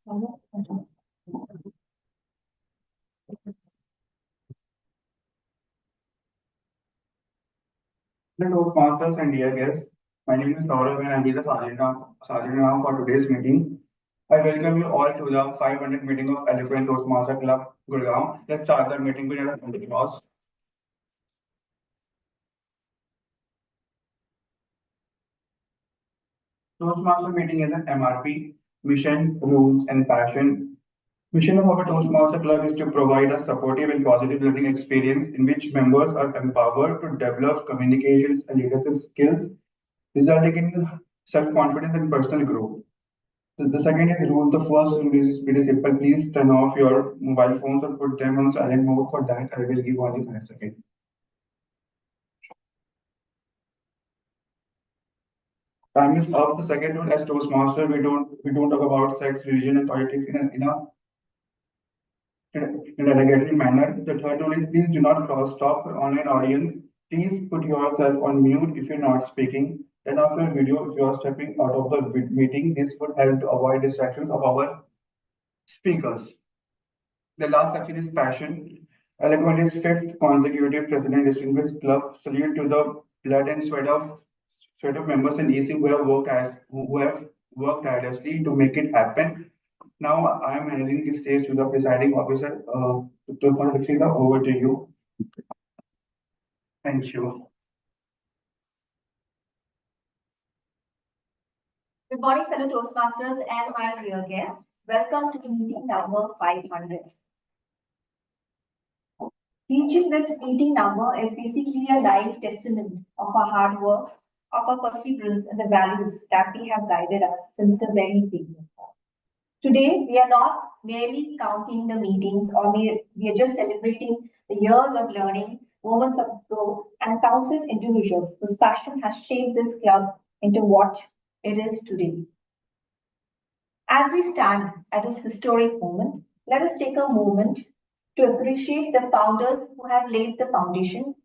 Hello, sponsors and dear guests. My name is Saurav and I will be the sergeant now for today's meeting. I welcome you all to the 500 meeting of Eloquent Toastmaster Club, Gurgaon. Let's start the meeting with a applause. Toastmaster meeting is an MRP, mission, rules, and passion. Mission of our Toastmaster Club is to provide a supportive and positive learning experience in which members are empowered to develop communications and leadership skills, resulting in self-confidence and personal growth. The second is rule. The first rule is pretty simple. Please turn off your mobile phones or put them on silent mode. For that, I will give only 5 seconds. Time is up. The second rule, as Toastmaster, we don't talk about sex, religion, and politics in a derogatory manner. The third rule is please do not cross talk for online audience. Please put yourself on mute if you're not speaking. Turn off your video if you are stepping out of the meeting. This would help to avoid distractions of our speakers. The last section is passion. Eloquent is fifth consecutive president distinguished club. Salute to the blood and sweat of members and EC who have worked tirelessly to make it happen. Now I am handing the stage to the presiding officer. Dr. Rakshita, over to you. Thank you. Good morning, fellow Toastmasters and my dear guests. Welcome to the meeting number 500. Reaching this meeting number is basically a live testimony of our hard work, of our perseverance, and the values that we have guided us since the very beginning. Today, we are not merely counting the meetings, or we are just celebrating the years of learning, moments of growth, and countless individuals whose passion has shaped this club into what it is today. As we stand at this historic moment, let us take a moment to appreciate the founders who have laid the foundation,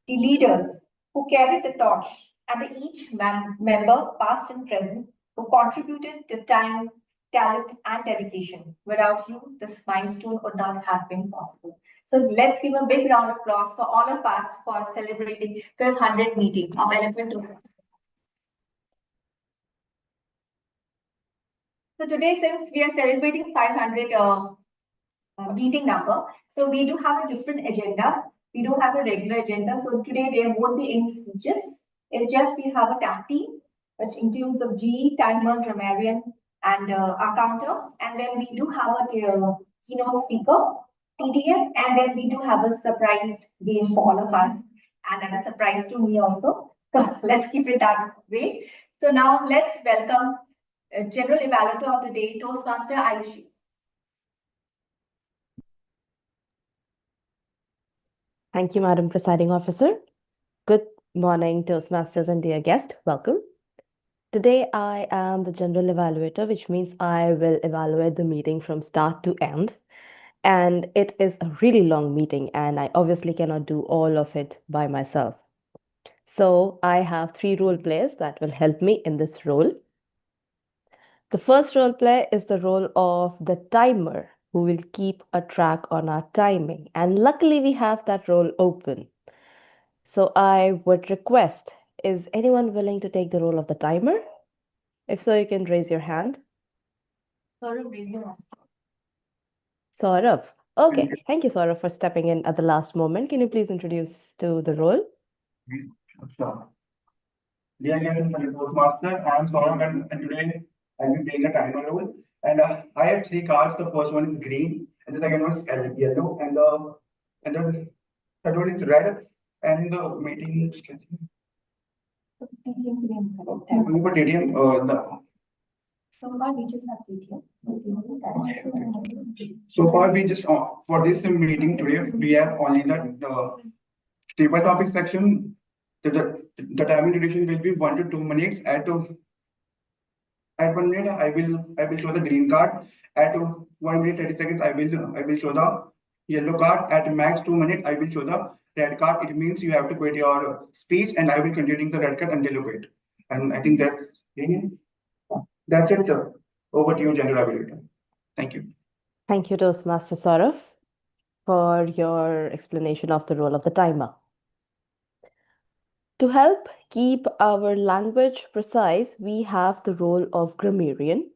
the leaders who carried the torch, and each member, past and present, who contributed to time, talent, and dedication. Without you, this milestone would not have been possible. So let's give a big round of applause for all of us for celebrating 500 meeting of Eloquent Toastmasters. So today, since we are celebrating 500 meeting number, so we do have a different agenda. We do have a regular agenda. So today there won't be any speeches. It's just we have a tag team, which includes of GE, timer, grammarian, and our counter. And then we do have a keynote speaker, TTM, and then we do have a surprise game for all of us, and a surprise to me also. So let's keep it that way. So now let's welcome General Evaluator of the Day, Toastmaster Ayushi. Thank you, Madam Presiding Officer. Good morning, Toastmasters and dear guest. Welcome. Today, I am the General Evaluator, which means I will evaluate the meeting from start to end. And it is a really long meeting, and I obviously cannot do all of it by myself. So I have 3 role players that will help me in this role. The first role play is the role of the timer, who will keep a track on our timing. And luckily, we have that role open. So I would request, is anyone willing to take the role of the timer? If so, you can raise your hand. Saurav, raise your hand. Saurav. Okay, thank you, Saurav, for stepping in at the last moment. Can you please introduce to the role? Sure. Dear guests and fellow Toastmaster, I am Saurav and today I will be playing a timer role. And I have 3 cards. The first one is green, and the second one is yellow, and the third one is red. And the meeting only for TDM. So far, we just have TTM. So far, we just for this meeting today we have only the table topic section. The timing duration will be 1 to 2 minutes. At 1 minute, I will show the green card. At 1 minute 30 seconds, I will show the yellow card. At max 2 minutes, I will show the red card. It means you have to quit your speech, and I will continue the red card until you quit. And I think that's it. Over to you, General Evaluator. Thank you. Thank you, Toastmaster Saurav, for your explanation of the role of the timer. To help keep our language precise, we have the role of grammarian,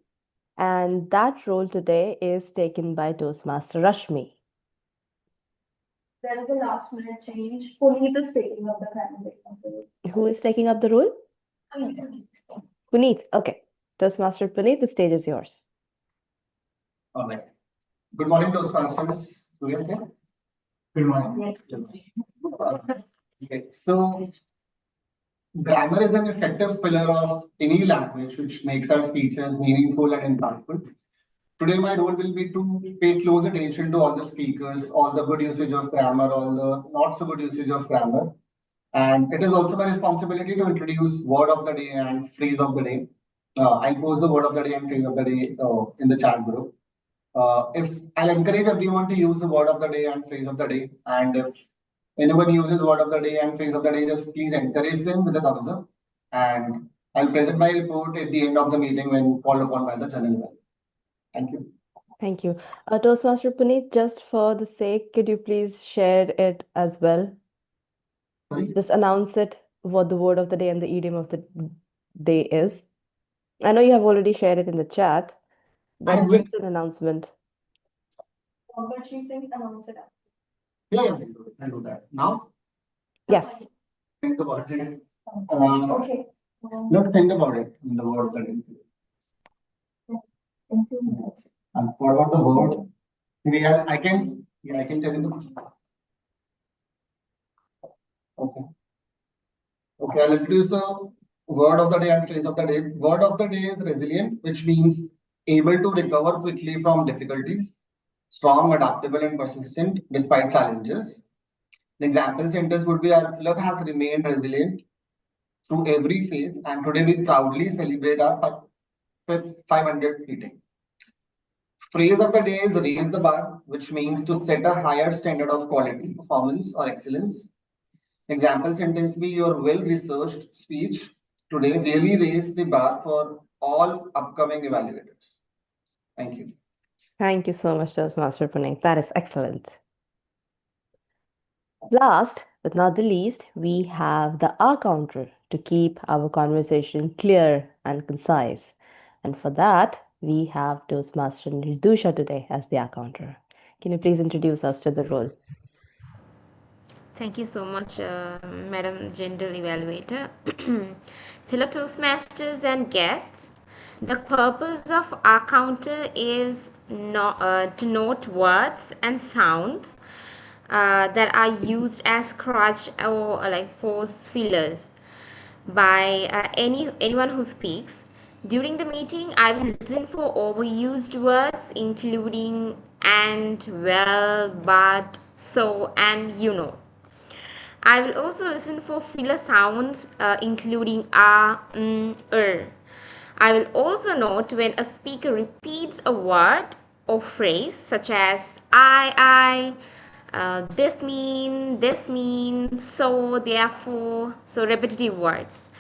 and that role today is taken by Toastmaster Rashmi. There is a last minute change. Puneet is taking up the role. Who is taking up the role? Puneet. Okay. Toastmaster Puneet, the stage is yours. All right. Good morning, Toastmasters. Good morning. Okay, so grammar is an effective pillar of any language which makes our speeches meaningful and impactful. Today, my role will be to pay close attention to all the speakers, all the good usage of grammar, all the not so good usage of grammar. And it is also my responsibility to introduce word of the day and phrase of the day. I'll post the word of the day and phrase of the day in the chat group. If I'll encourage everyone to use the word of the day and phrase of the day, and if anyone uses word of the day and phrase of the day, just please encourage them with a thumbs up. And I'll present my report at the end of the meeting when called upon by the general. Thank you. Thank you. Toastmaster Puneet, just for the sake, could you please share it as well? Sorry? Just announce it, what the word of the day and the idiom of the day is. I know you have already shared it in the chat, but I'm just an announcement. But she said announce it. Yeah, I'll do that. Now, Yes. think about it. Okay. Let's think about it in the word of the day. Thank you. And what about the word? I can tell you the. Okay. Okay, I'll introduce the word of the day and phrase of the day. Word of the day is resilient, which means able to recover quickly from difficulties, strong, adaptable, and persistent despite challenges. The example sentence would be our club has remained resilient through every phase, and today we proudly celebrate our 500th meeting. Phrase of the day is raise the bar, which means to set a higher standard of quality, performance, or excellence. Example sentence be your well-researched speech today really raised the bar for all upcoming evaluators. Thank you. Thank you so much, Toastmaster Puneet. That is excellent. Last but not the least, we have the R counter to keep our conversation clear and concise. And for that, we have Toastmaster Nirdusha today as the R counter. Can you please introduce us to the role? Thank you so much, Madam General Evaluator. Fellow Toastmasters and guests, the purpose of our counter is to note words and sounds that are used as crutch or like force fillers by anyone who speaks. During the meeting, I will listen for overused words including and, well, but, so, and you know. I will also listen for filler sounds including I will also note when a speaker repeats a word or phrase such as this mean, so, therefore, so repetitive words.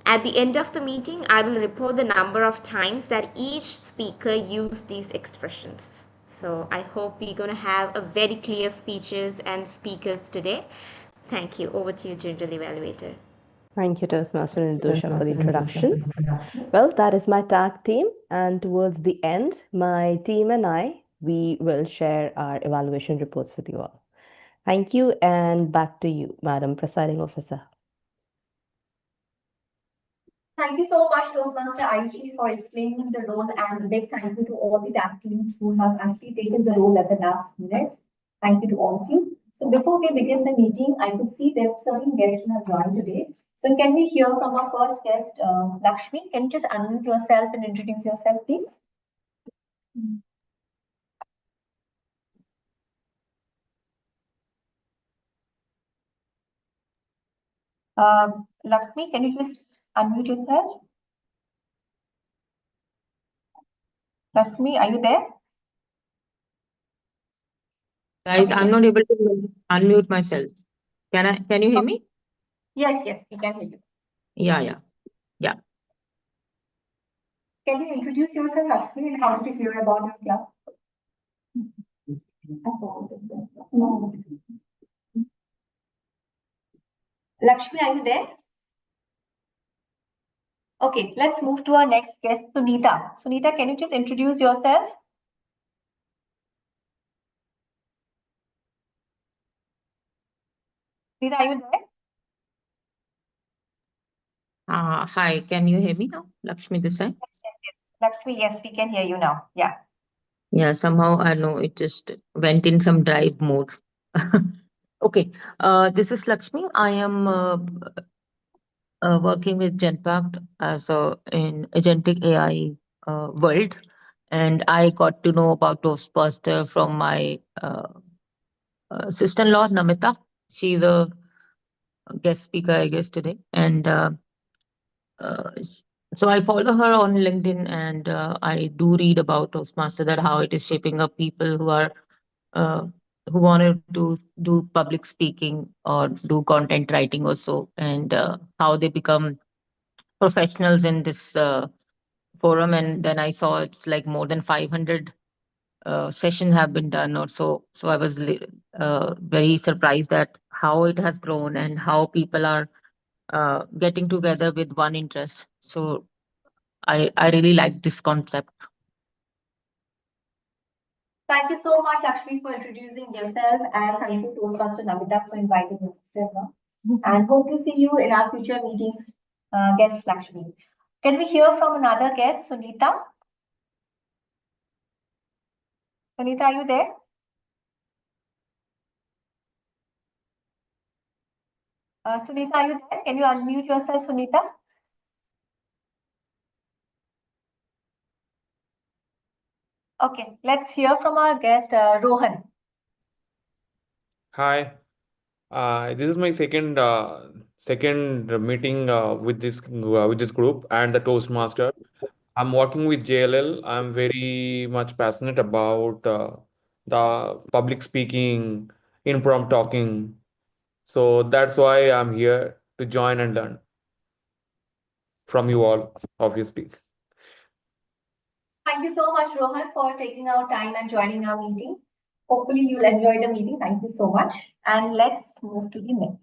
At the end of the meeting, I will report the number of times that each speaker used these expressions. So I hope we're going to have a very clear speeches and speakers today. Thank you. Over to you, General Evaluator. Thank you, Toastmaster Nirdusha, for the introduction. Well, that is my tag team. And towards the end, my team and I, we will share our evaluation reports with you all. Thank you, and back to you, Madam Presiding Officer. Thank you so much, Toastmaster Ayushi, for explaining the role, and a big thank you to all the tag teams who have actually taken the role at the last minute. Thank you to all of you. So before we begin the meeting, I could see there are certain guests who have joined today. So can we hear from our first guest, Lakshmi? Can you just unmute yourself and introduce yourself, please? Lakshmi, can you just unmute yourself? Lakshmi, are you there? Guys, I'm not able to unmute myself. Can you hear me? Yes, we can hear you. Yeah. Can you introduce yourself, Lakshmi, and how did you hear about your club? No. Lakshmi, are you there? Okay, let's move to our next guest, Sunita. Sunita, can you just introduce yourself? Sunita, are you there? Hi, can you hear me now? Lakshmi this side. Yes. Lakshmi, yes, we can hear you now. Yeah. Yeah, somehow I know it just went in some drive mode. Okay, this is Lakshmi. I am working with Genpact as in agentic AI world, and I got to know about Toastmaster from my sister-in-law Namita. She's a guest speaker, I guess, today, and uh, so I follow her on LinkedIn, and I do read about Toastmaster, that how it is shaping up people who are uh, who want to do public speaking or do content writing also, and how they become professionals in this forum. And then I saw it's like more than 500 sessions have been done or so. So I was very surprised at how it has grown and how people are getting together with one interest. So I really like this concept. Thank you so much, Lakshmi, for introducing yourself, and thank you, Toastmaster Namita, for inviting your sister. And hope to see you in our future meetings, guest Lakshmi. Can we hear from another guest, Sunita? Sunita, are you there? Sunita, are you there? Can you unmute yourself, Sunita? Okay, let's hear from our guest, Rohan. Hi, this is my second meeting with this group and the Toastmaster. I'm working with JLL. I'm very much passionate about the public speaking, impromptu talking. So that's why I'm here to join and learn from you all, obviously. Thank you so much, Rohan, for taking our time and joining our meeting. Hopefully, you'll enjoy the meeting. Thank you so much. And let's move to the next.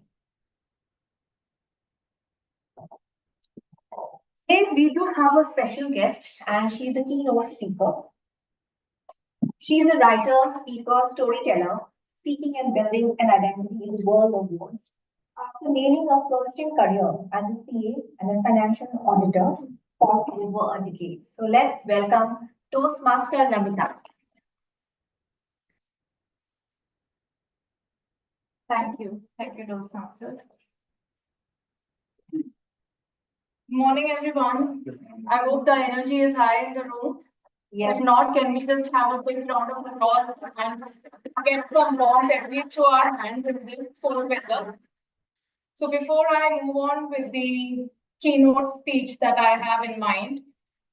Today, we do have a special guest, and she's a keynote speaker. She's a writer, speaker, storyteller, seeking and building an identity in the world of words. After nailing a flourishing career as a CA and a financial auditor for over a decade. So let's welcome Toastmaster Namita. Thank you, Toastmaster. Morning, everyone. I hope the energy is high in the room. Yes. If not, can we just have a quick round of applause and get some warmth at least to our hands in this cold weather. So before I move on with the keynote speech that I have in mind,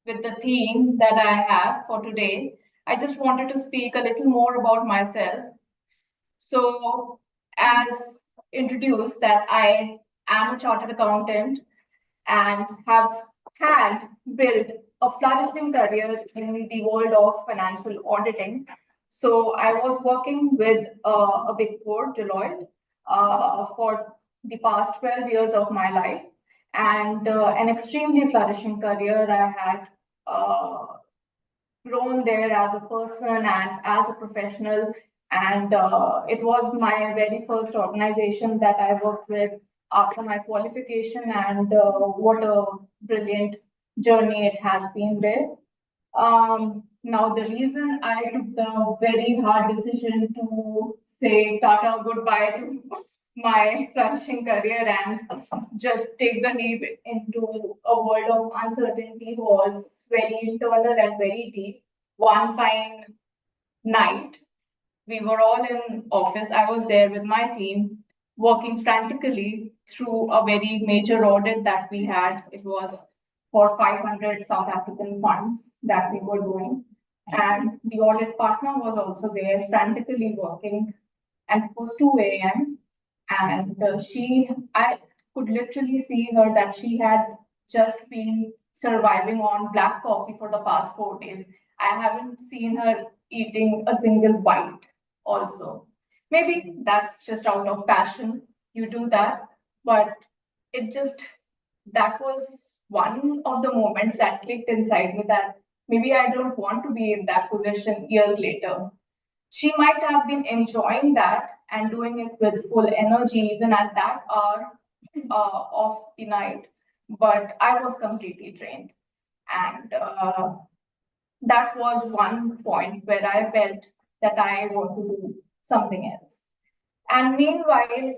with the theme that I have for today, I just wanted to speak a little more about myself. So as introduced, that I am a chartered accountant and have had built a flourishing career in the world of financial auditing. So I was working with a big four, Deloitte, for the past 12 years of my life, and an extremely flourishing career. I had grown there as a person and as a professional. And it was my very first organization that I worked with after my qualification, and what a brilliant journey it has been there. Now, the reason I took the very hard decision to say tata goodbye to my flourishing career and just take the leap into a world of uncertainty was very internal and very deep. One fine night, we were all in office. I was there with my team, working frantically through a very major audit that we had. It was for 500 South African funds that we were doing. And the audit partner was also there, frantically working. And it was 2 a.m. And I could literally see her that she had just been surviving on black coffee for the past 4 days. I haven't seen her eating a single bite also. Maybe that's just out of passion, you do that, but that was one of the moments that clicked inside me that maybe I don't want to be in that position years later. She might have been enjoying that and doing it with full energy even at that hour of the night, but I was completely drained. And that was one point where I felt that I want to do something else. And meanwhile,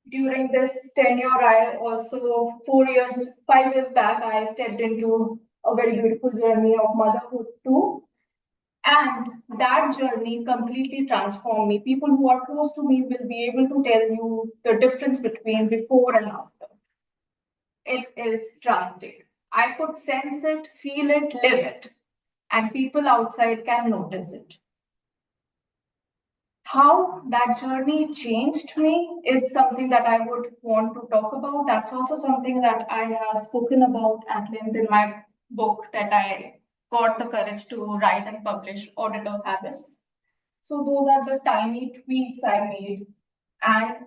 during this tenure, I also 5 years back, I stepped into a very beautiful journey of motherhood too. And that journey completely transformed me. People who are close to me will be able to tell you the difference between before and after. It is drastic. I could sense it, feel it, live it, and people outside can notice it. How that journey changed me is something that I would want to talk about. That's also something that I have spoken about at length in my book that I got the courage to write and publish, Audit of Habits. So those are the tiny tweaks I made. And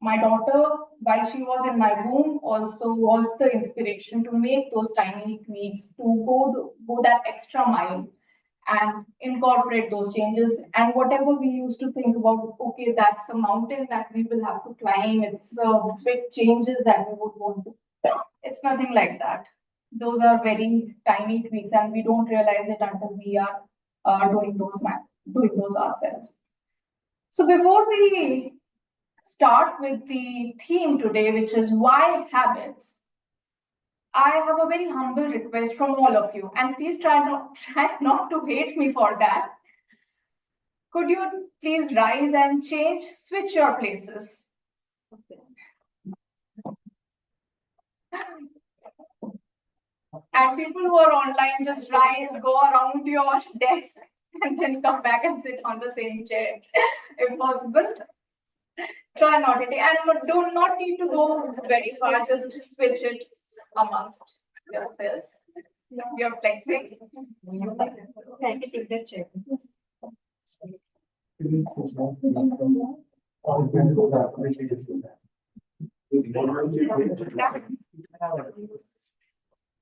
my daughter, while she was in my womb, also was the inspiration to make those tiny tweaks, to go that extra mile and incorporate those changes. And whatever we used to think about, okay, that's a mountain that we will have to climb, it's big changes that we would want to. It's nothing like that. Those are very tiny tweaks, and we don't realize it until we are doing those ourselves. So before we start with the theme today, which is why habits, I have a very humble request from all of you, and please try not to hate me for that. Could you please rise and switch your places? And people who are online, just rise, go around your desk, and then come back and sit on the same chair, if possible. Try not to, and do not need to go very far, just switch it amongst yourselves. You're flexing. I can take the chair.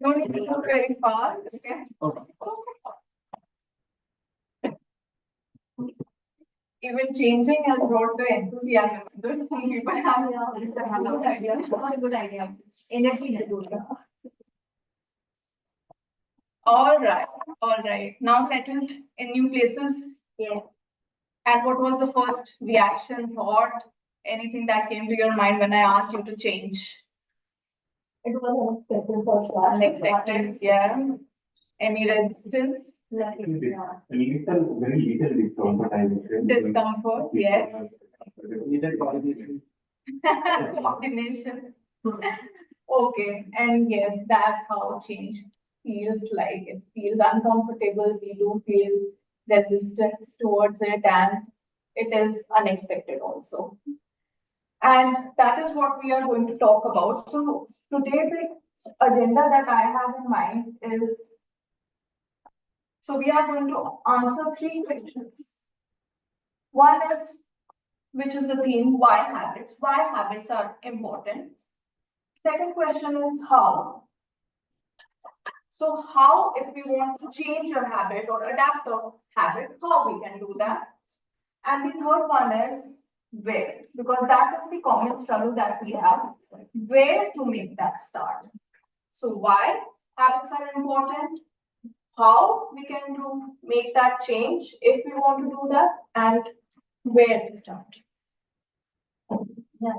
No need to go very far. Okay. Even changing has brought the enthusiasm. Don't think people have a good idea. That's a good idea. Energy to do it. All right. Now settled in new places. Yeah. And what was the first reaction, thought, anything that came to your mind when I asked you to change? It was unexpected for sure. Unexpected, yeah. Any resistance? Very little discomfort, I would say. Discomfort, yes. Coordination. Okay, and yes, that's how change feels like. It feels uncomfortable. We do feel resistance towards it, and it is unexpected also. And that is what we are going to talk about. So today, the agenda that I have in mind is, so we are going to answer 3 questions. One is, which is the theme, why habits are important. Second question is how. So how, if we want to change your habit or adapt a habit, how we can do that. And the third one is where, because that is the common struggle that we have, where to make that start. So why habits are important, how we can make that change if we want to do that, and where to start. Yeah.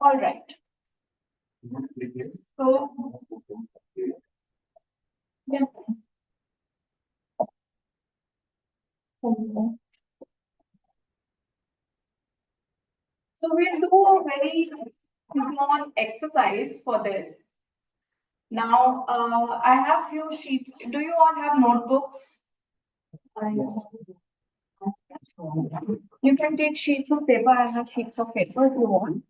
All right. So, yeah. So we'll do a very small exercise for this. Now, I have few sheets. Do you all have notebooks? You can take sheets of paper. I have sheets of paper if you want.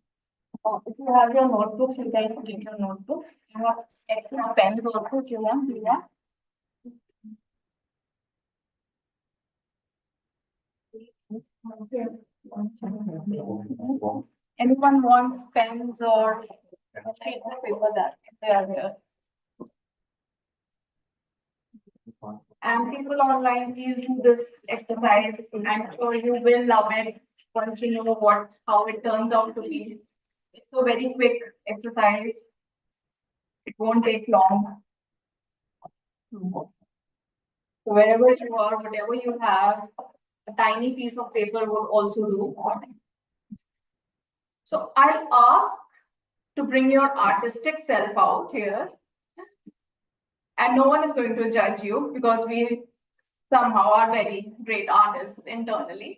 If you have your notebooks, you can take your notebooks. You have extra pens also if you want. Do you want? Anyone wants pens or paper that they are here? And people online, please do this exercise. I'm sure you will love it once you know how it turns out to be. It's a very quick exercise. It won't take long. So wherever you are, whatever you have, a tiny piece of paper would also do. So I'll ask to bring your artistic self out here. And no one is going to judge you because we somehow are very great artists internally.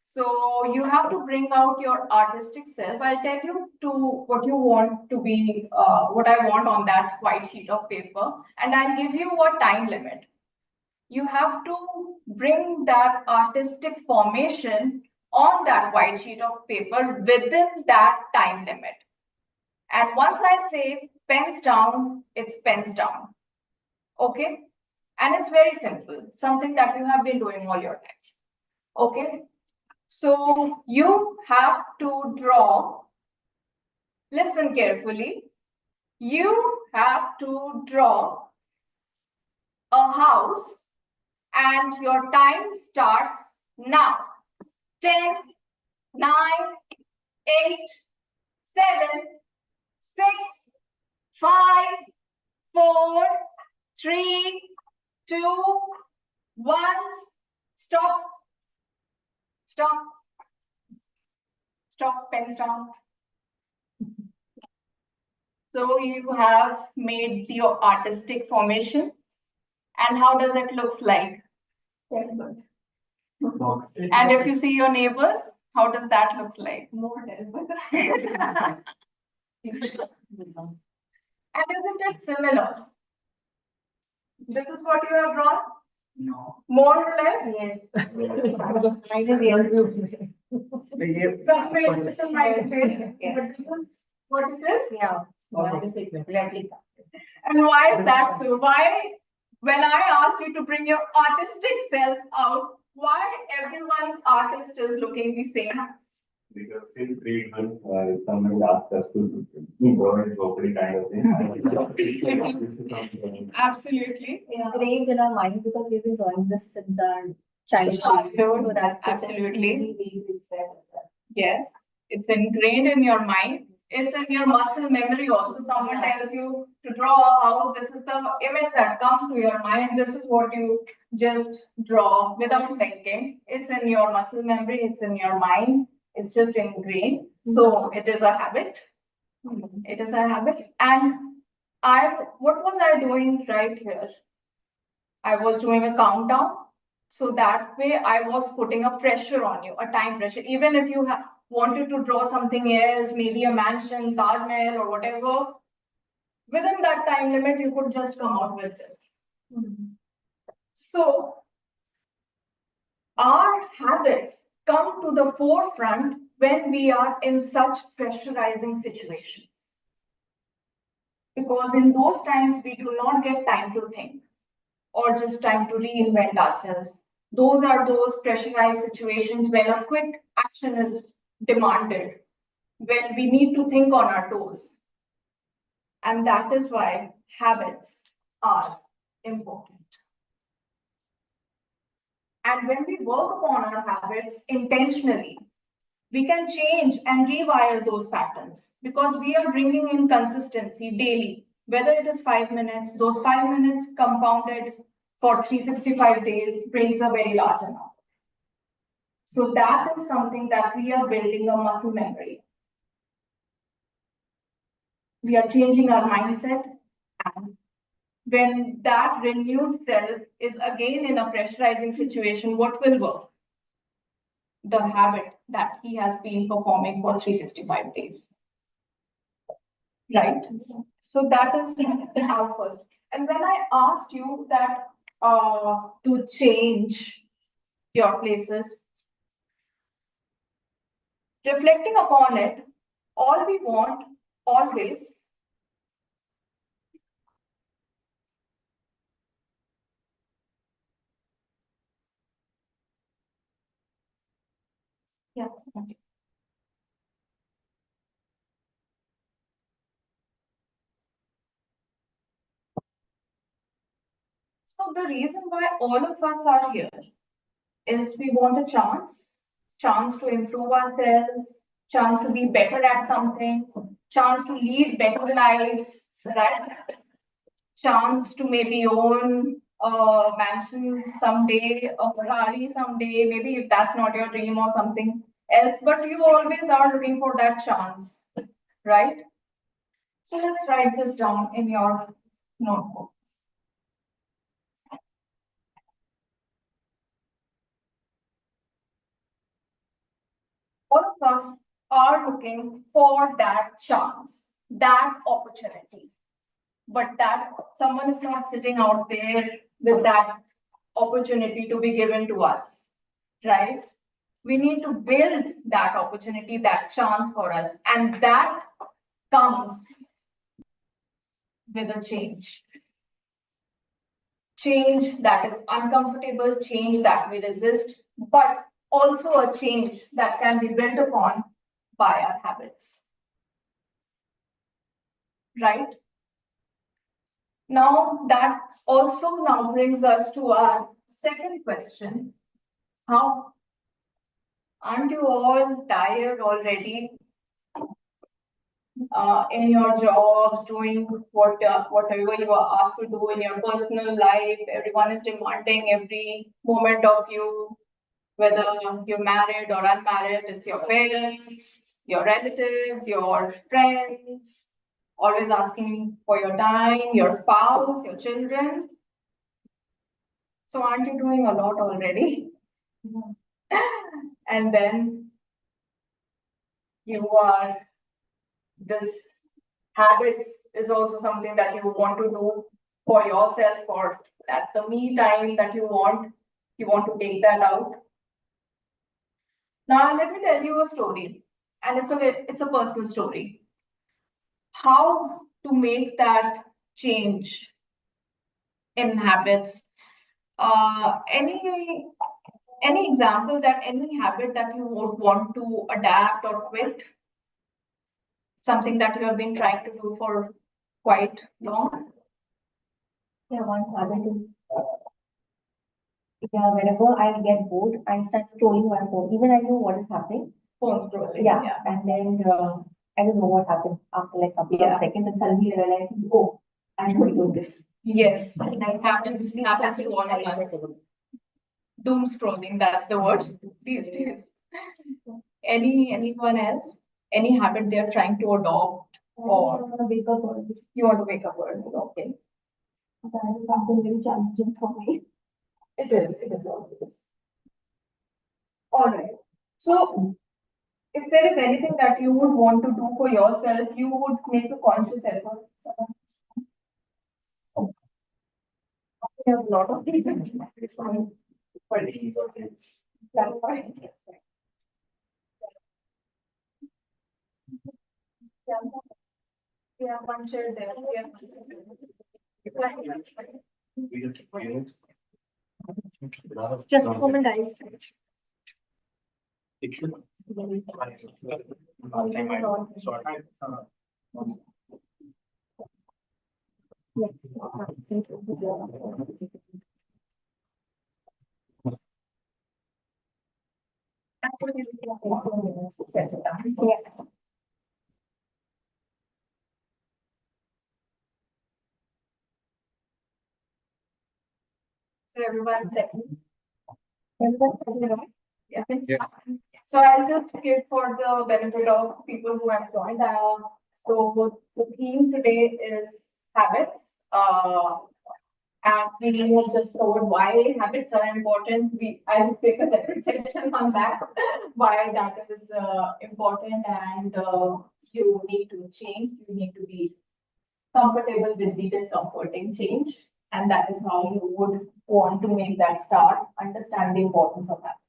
So you have to bring out your artistic self. I'll tell you what you want to be, what I want on that white sheet of paper, and I'll give you a time limit. You have to bring that artistic formation on that white sheet of paper within that time limit. And once I say pens down, it's pens down. Okay? And it's very simple, something that you have been doing all your life. Okay? So you have to draw, listen carefully, you have to draw a house and your time starts now. 10, 9, 8, 7, 6, 5, 4, 3, 2, 1, stop. Stop. Stop, pens down. So you have made your artistic formation. And how does it look like? Terrible. And if you see your neighbors, how does that look like? More terrible. And isn't it similar? This is what you have drawn? No. More or less? Yes. Some might say, but this is what it is? Yeah. And why is that so? Why, when I asked you to bring your artistic self out, why everyone's artist is looking the same? Because since grade one, someone asked us to go and hopefully kind of thing. Absolutely. Engraved in our mind because we've been drawing this since our childhood. So that's absolutely. Yes, it's ingrained in your mind. It's in your muscle memory also. Someone tells you to draw a house. This is the image that comes to your mind. This is what you just draw without thinking. It's in your muscle memory. It's in your mind. It's just ingrained. So it is a habit. It is a habit. And what was I doing right here? I was doing a countdown. So that way I was putting a pressure on you, a time pressure. Even if you wanted to draw something else, maybe a mansion, Taj Mahal or whatever, within that time limit, you could just come out with this. So our habits come to the forefront when we are in such pressurizing situations. Because in those times, we do not get time to think or just time to reinvent ourselves. Those are those pressurized situations when a quick action is demanded, when we need to think on our toes. And that is why habits are important. And when we work upon our habits intentionally, we can change and rewire those patterns because we are bringing in consistency daily. Whether it is 5 minutes, those 5 minutes compounded for 365 days brings a very large amount. So that is something that we are building a muscle memory. We are changing our mindset, and when that renewed self is again in a pressurizing situation, what will work? The habit that he has been performing for 365 days. Right? So that is our first. And when I asked you that to change your places, reflecting upon it, All we want always yeah. So the reason why all of us are here is we want a chance to improve ourselves, chance to be better at something, chance to lead better lives, right? Chance to maybe own a mansion someday, a Ferrari someday, maybe if that's not your dream or something else, but you always are looking for that chance, right? So let's write this down in your notebook. All of us are looking for that chance, that opportunity. But that someone is not sitting out there with that opportunity to be given to us, right? We need to build that opportunity, that chance for us. And that comes with a change. Change that is uncomfortable, change that we resist, but also a change that can be built upon by our habits. Right? Now, that also now brings us to our second question. How aren't you all tired already in your jobs, doing whatever you are asked to do in your personal life? Everyone is demanding every moment of you, whether you're married or unmarried. It's your parents, your relatives, your friends, always asking for your time, your spouse, your children. So aren't you doing a lot already? And then you are, this habits is also something that you want to do for yourself, or that's the me time that you want to take that out. Now let me tell you a story, and it's a personal story. How to make that change in habits. Any example that any habit that you would want to adapt or quit? Something that you have been trying to do for quite long? Yeah, one habit is, whenever I get bored, I start scrolling my phone. Even I know what is happening. Phone scrolling. Yeah, and then I don't know what happened after like a couple of seconds, and suddenly I realized, oh, I'm going to do this. Yes, that happens to all of us. Doom scrolling, that's the word these days. Anyone else? Any habit they're trying to adopt? Or I want to wake up early. you want to wake up early? Okay. That is something very challenging for me. It is always. All right. So if there is anything that you would want to do for yourself, you would make a conscious effort. We have a lot of people. It's fine. But that's fine. Yeah, one chair there. Yeah. Just a moment, guys. Yeah. So everyone second. Everyone second, right? Yeah. So I'll just give for the benefit of people who have joined. So the theme today is habits. And we have just covered why habits are important. I will take a separate section on that, why that is important, and you need to change. You need to be comfortable with the discomforting change, and that is how you would want to make that start, understand the importance of habits.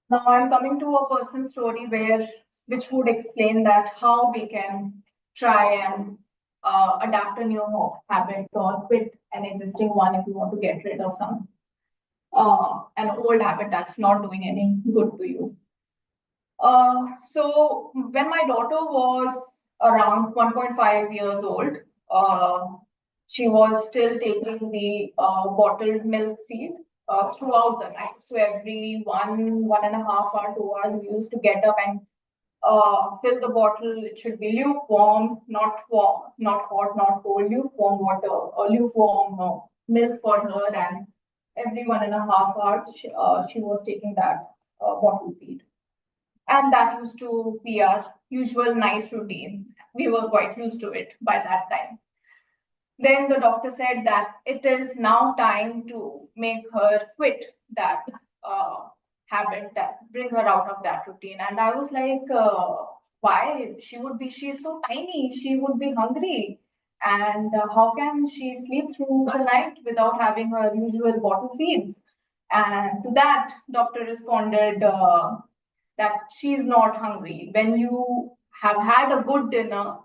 Now I'm coming to a personal story where which would explain that how we can try and adapt a new habit or quit an existing one if you want to get rid of some an old habit that's not doing any good to you. So when my daughter was around 1.5 years old, she was still taking the bottled milk feed throughout the night. So every 1.5 hour, 2 hours, we used to get up and fill the bottle. It should be lukewarm, not warm, not hot, not cold, lukewarm water or lukewarm milk for her. And every 1.5 hours, she was taking that bottle feed. And that used to be our usual night routine. We were quite used to it by that time. Then the doctor said that it is now time to make her quit that habit, that bring her out of that routine. And I was like, why? She's so tiny, she would be hungry. And how can she sleep through the night without having her usual bottle feeds? And to that, doctor responded that she's not hungry. When you have had a good dinner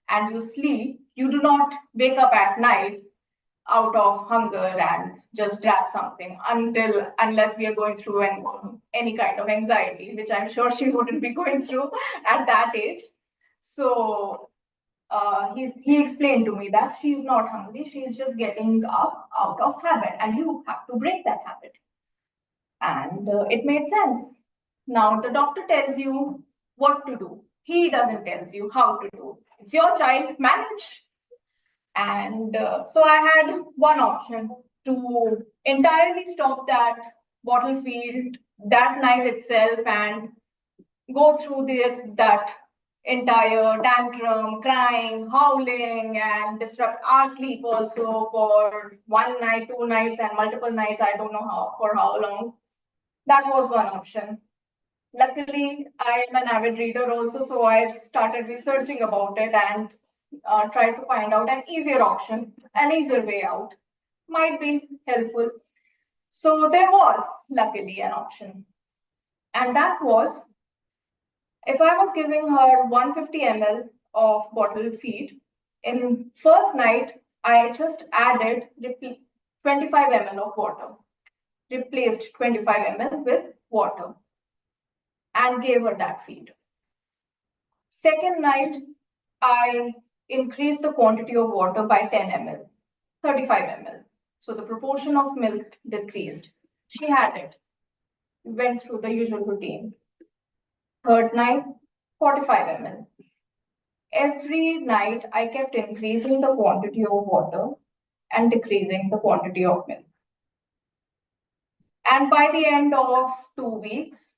and you sleep, you do not wake up at night out of hunger and just grab something unless we are going through any kind of anxiety, which I'm sure she wouldn't be going through at that age. So he explained to me that she's not hungry, she's just getting up out of habit, and you have to break that habit. And it made sense. Now the doctor tells you what to do. He doesn't tell you how to do. It's your child, manage. And so I had one option to entirely stop that bottle feed that night itself and go through that entire tantrum, crying, howling, and disrupt our sleep also for one night, 2 nights, and multiple nights. I don't know for how long. That was one option. Luckily, I am an avid reader also, so I started researching about it and tried to find out an easier option, an easier way out. Might be helpful. So there was luckily an option. And that was, if I was giving her 150 ml of bottle feed, in first night, I just added 25 ml of water, replaced 25 ml with water, and gave her that feed. Second night, I increased the quantity of water by 10 ml, 35 ml. So the proportion of milk decreased. She had it. Went through the usual routine. Third night, 45 ml. Every night, I kept increasing the quantity of water and decreasing the quantity of milk. And by the end of 2 weeks,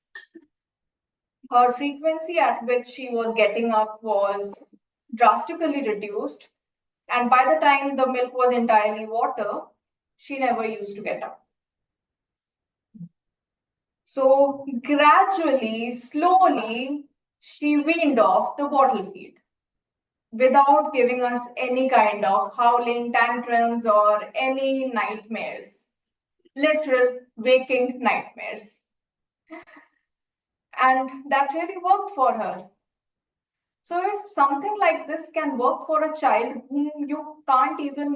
her frequency at which she was getting up was drastically reduced. And by the time the milk was entirely water, she never used to get up. So gradually, slowly, she weaned off the bottle feed without giving us any kind of howling tantrums or any nightmares, literal waking nightmares. And that really worked for her. So if something like this can work for a child whom you can't even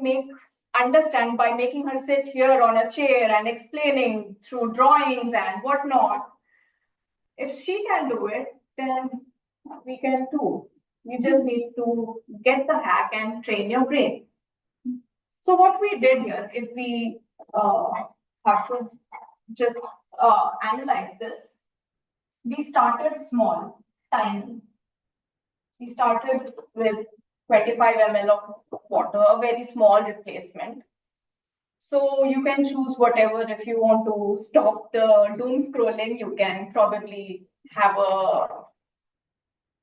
understand by making her sit here on a chair and explaining through drawings and whatnot, if she can do it, then we can too. You just need to get the hack and train your brain. So what we did here, if we have to just analyze this, we started small, tiny. We started with 25 ml of water, a very small replacement. So you can choose whatever. If you want to stop the doom scrolling, you can probably have a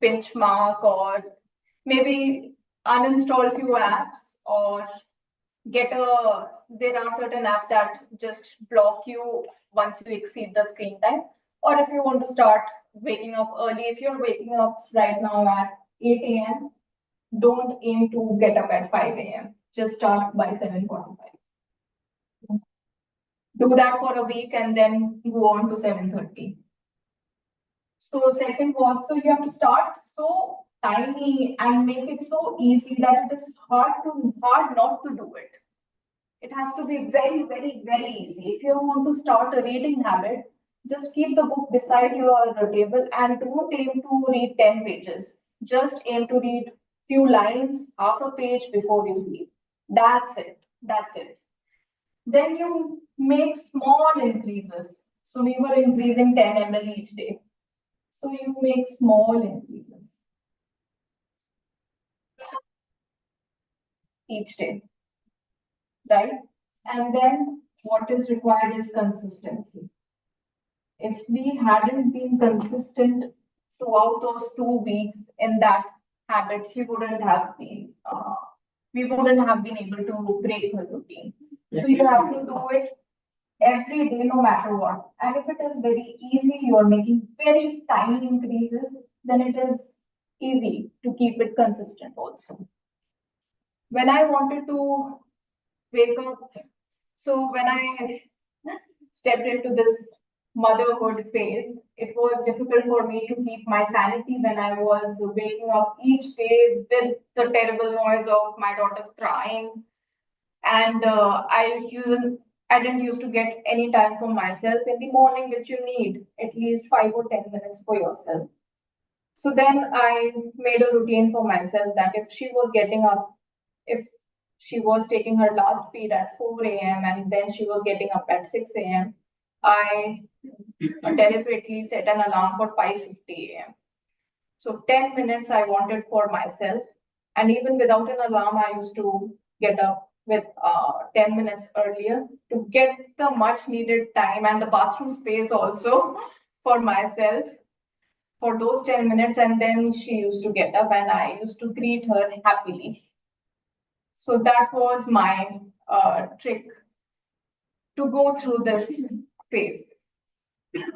pinch mark or maybe uninstall few apps or there are certain apps that just block you once you exceed the screen time. Or if you want to start waking up early, if you're waking up right now at 8 a.m., don't aim to get up at 5 a.m. Just start by 7:45. Do that for a week and then go on to 7:30. So second was, so you have to start so tiny and make it so easy that it is hard not to do it. It has to be very, very, very easy. If you want to start a reading habit, just keep the book beside your table and don't aim to read 10 pages. Just aim to read few lines, half a page before you sleep. That's it. That's it. Then you make small increases. So we were increasing 10 ml each day. So you make small increases each day, right? And then what is required is consistency. If we hadn't been consistent throughout those 2 weeks in that habit, we wouldn't have been able to break the routine. So you have to do it every day, no matter what. And if it is very easy, you are making very tiny increases, then it is easy to keep it consistent also. When I wanted to wake up, so when I stepped into this motherhood phase, it was difficult for me to keep my sanity when I was waking up each day with the terrible noise of my daughter crying. And I didn't used to get any time for myself in the morning, which you need at least 5 or 10 minutes for yourself. So then I made a routine for myself that if she was getting up, if she was taking her last feed at 4 a.m. and then she was getting up at 6 a.m., I deliberately set an alarm for 5:50 a.m. So 10 minutes I wanted for myself. And even without an alarm, I used to get up with 10 minutes earlier to get the much needed time and the bathroom space also for myself for those 10 minutes. And then she used to get up and I used to greet her happily. So that was my trick to go through this phase.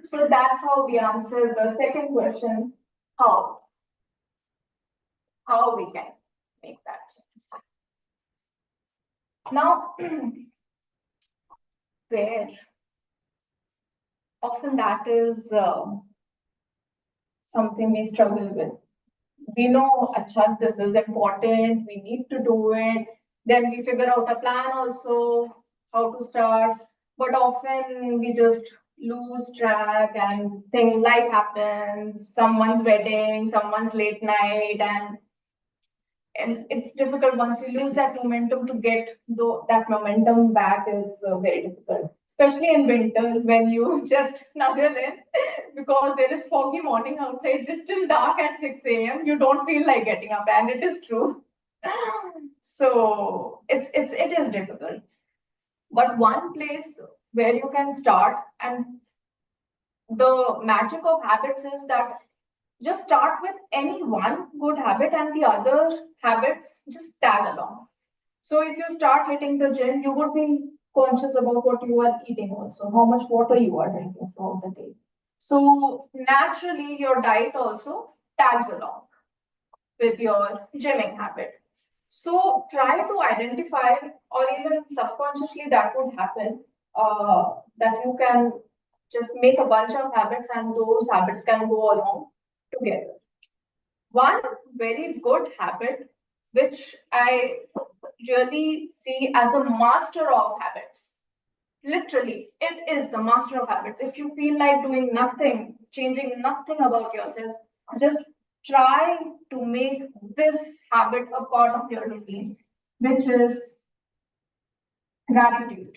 So that's how we answered the second question, how we can make that. Now, where often that is something we struggle with. We know, acha, this is important, we need to do it. Then we figure out a plan also, how to start. But often we just lose track and think life happens, someone's wedding, someone's late night, and it's difficult once you lose that momentum to get that momentum back is very difficult, especially in winters when you just snuggle in because there is foggy morning outside. It is still dark at 6 a.m. You don't feel like getting up, and it is true. So it is difficult. But one place where you can start, and the magic of habits is that just start with any one good habit and the other habits just tag along. So if you start hitting the gym, you would be conscious about what you are eating also, how much water you are drinking throughout the day. So naturally, your diet also tags along with your gymming habit. So try to identify, or even subconsciously that would happen, that you can just make a bunch of habits and those habits can go along together. One very good habit, which I really see as a master of habits. Literally, it is the master of habits. If you feel like doing nothing, changing nothing about yourself, just try to make this habit a part of your routine, which is gratitude.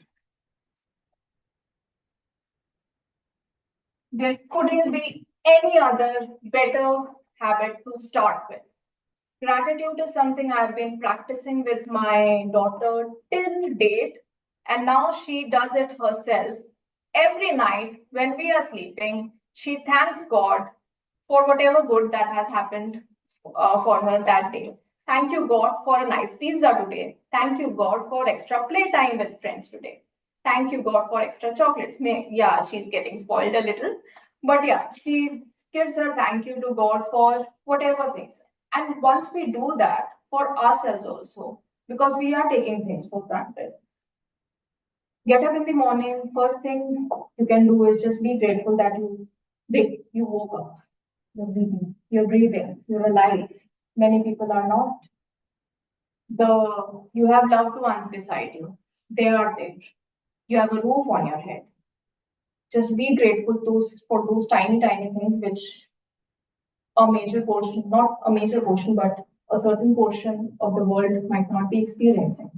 There couldn't be any other better habit to start with. Gratitude is something I've been practicing with my daughter till date, and now she does it herself. Every night when we are sleeping, she thanks God for whatever good that has happened for her that day. Thank you, God, for a nice pizza today. Thank you, God, for extra playtime with friends today. Thank you, God, for extra chocolates. Yeah, she's getting spoiled a little, but yeah, she gives her thank you to God for whatever things. And once we do that for ourselves also, because we are taking things for granted, get up in the morning, first thing you can do is just be grateful that you woke up. You're breathing, you're alive. Many people are not. You have loved ones beside you. They are there. You have a roof on your head. Just be grateful for those tiny, tiny things which a major portion, not a major portion, but a certain portion of the world might not be experiencing.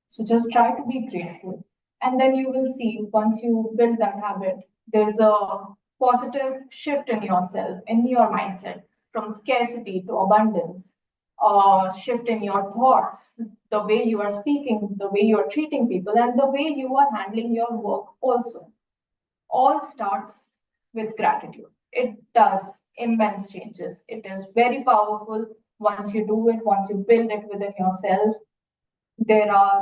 So just try to be grateful. And then you will see once you build that habit, there's a positive shift in yourself, in your mindset, from scarcity to abundance, shift in your thoughts, the way you are speaking, the way you are treating people, and the way you are handling your work also. All starts with gratitude. It does immense changes. It is very powerful once you do it, once you build it within yourself. There are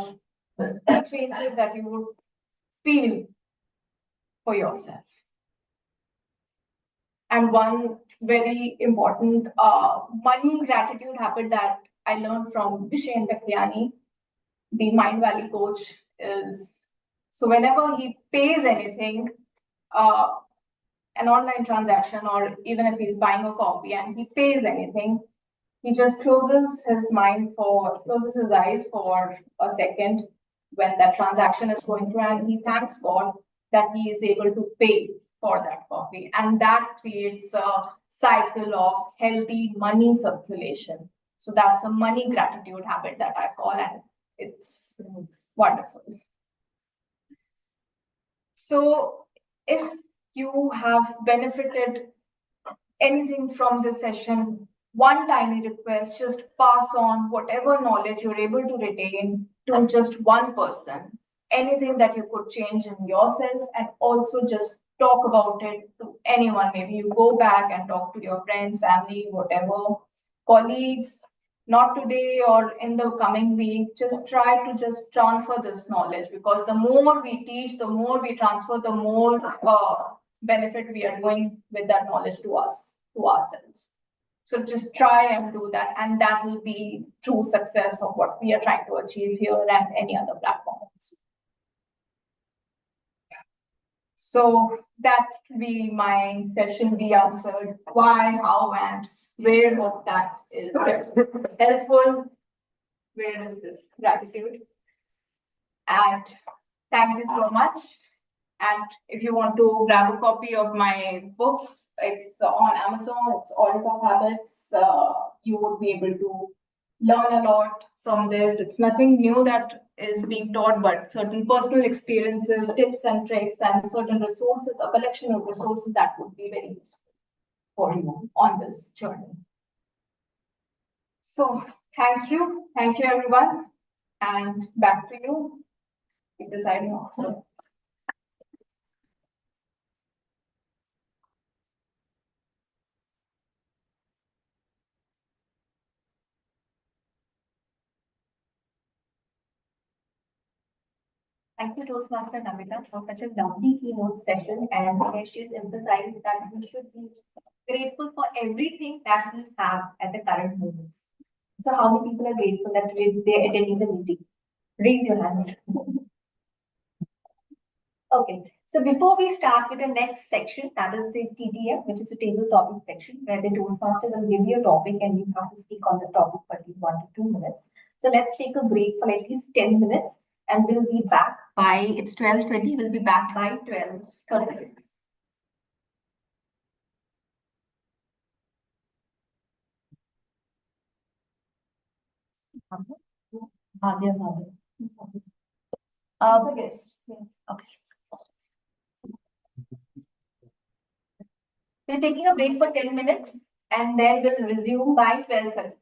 changes that you would feel for yourself. And one very important money gratitude habit that I learned from Vishen Takyani, the Mind Valley coach, is so whenever he pays anything, an online transaction, or even if he's buying a coffee and he pays anything, he just closes his eyes for a second when that transaction is going through, and he thanks God that he is able to pay for that coffee. And that creates a cycle of healthy money circulation. So that's a money gratitude habit that I call, and it's wonderful. So if you have benefited anything from this session, one tiny request, just pass on whatever knowledge you're able to retain to just one person. Anything that you could change in yourself, and also just talk about it to anyone. Maybe you go back and talk to your friends, family, whatever, colleagues, not today or in the coming week. Just try to just transfer this knowledge, because the more we teach, the more we transfer, the more benefit we are doing with that knowledge to ourselves. So just try and do that, and that will be true success of what we are trying to achieve here and any other platforms. So that will be my session. We answered why, how, and where. Hope that is helpful. Where is this gratitude? And thank you so much. And if you want to grab a copy of my book, it's on Amazon. It's All Top Habits. You would be able to learn a lot from this. It's nothing new that is being taught, but certain personal experiences, tips and tricks, and certain resources, a collection of resources that would be very useful for you on this journey. So thank you everyone, and back to you, the presiding officer. Thank you, Toastmaster Namita, for such a lovely keynote session, and where she's emphasized that we should be grateful for everything that we have at the current moments. So how many people are grateful that they're attending the meeting? Raise your hands. Okay, so before we start with the next section, that is the TTM, which is the table topic section, where the Toastmaster will give you a topic and you have to speak on the topic for at least 1 to 2 minutes. So let's take a break for at least 10 minutes, and we'll be back by, it's 12:20, we'll be back by 12:30. Yes. Okay. We're taking a break for 10 minutes, and then we'll resume by 12:30.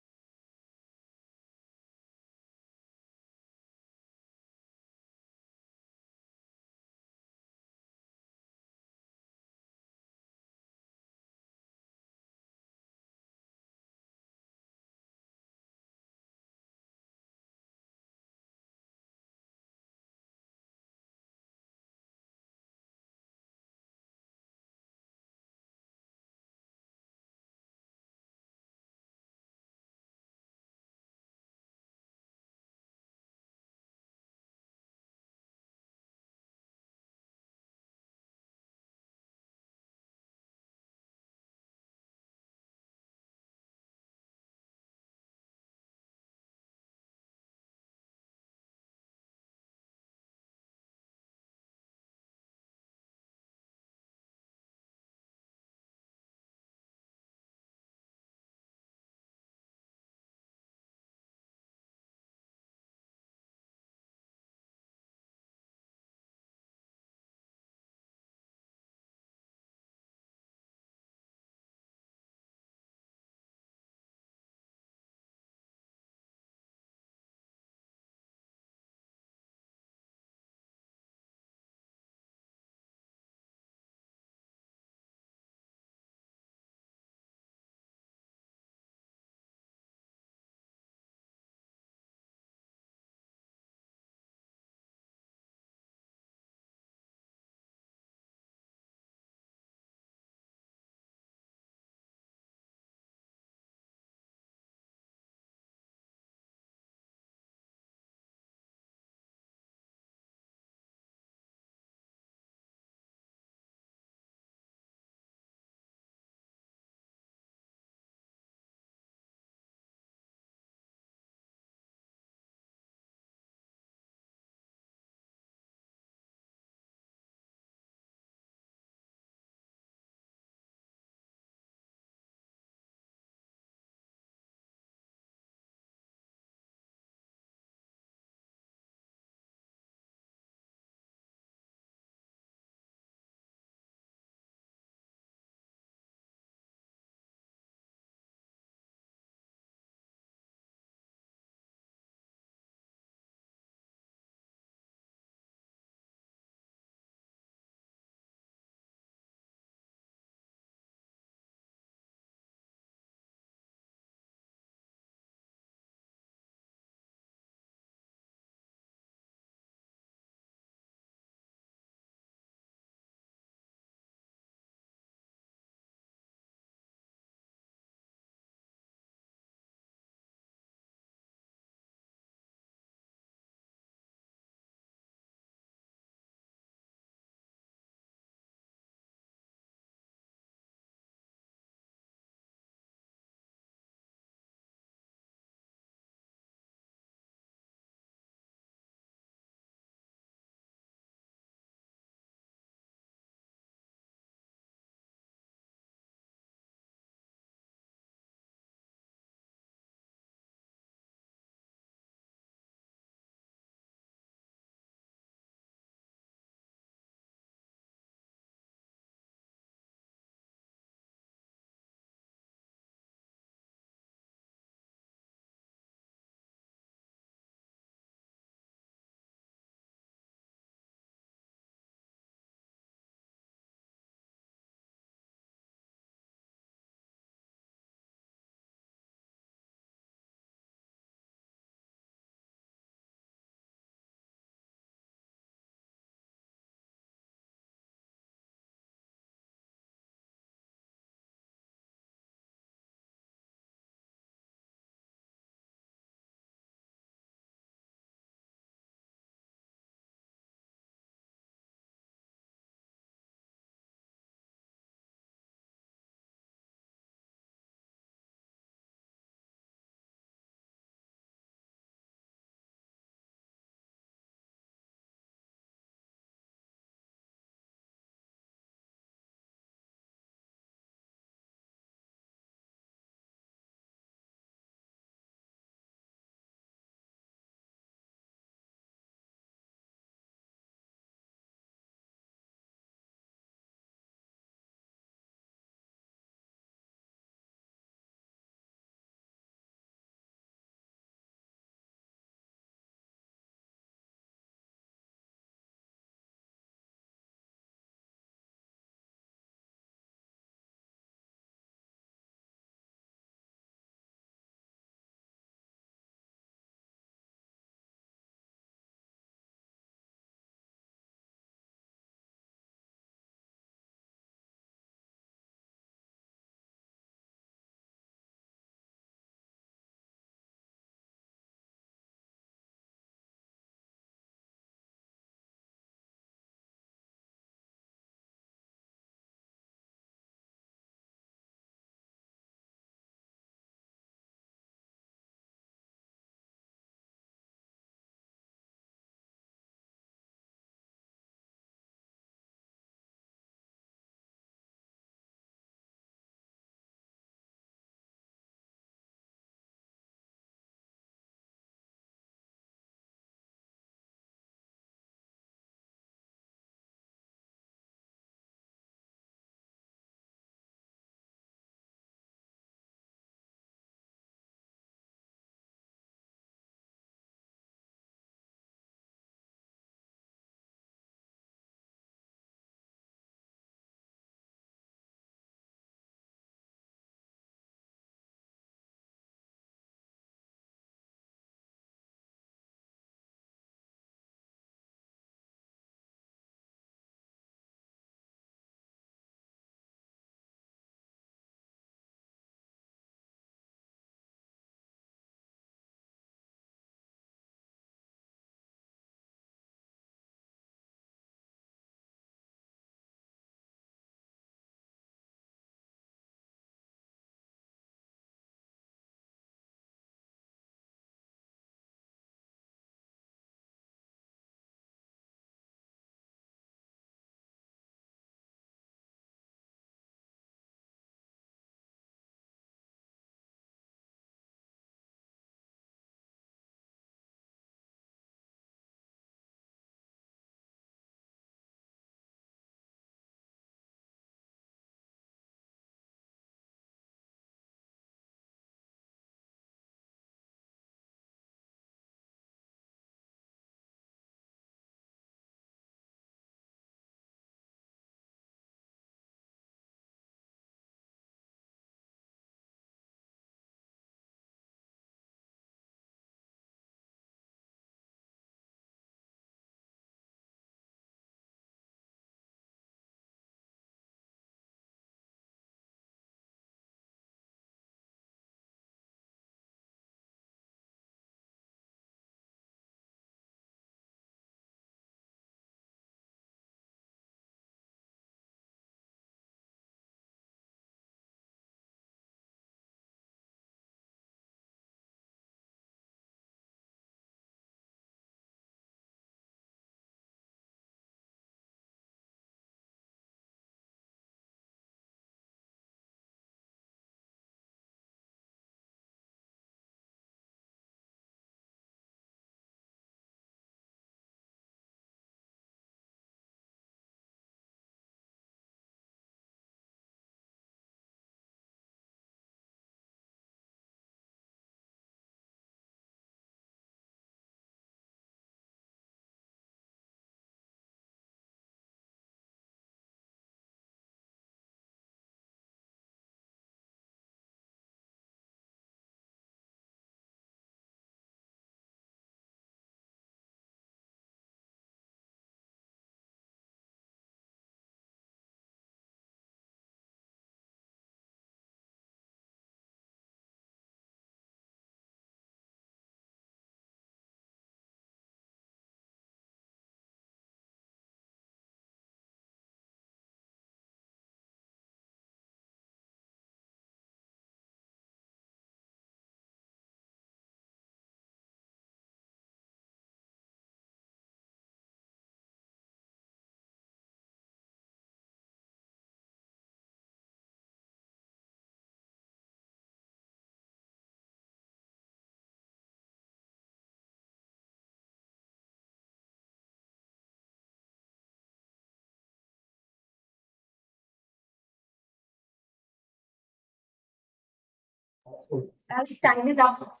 As time is up.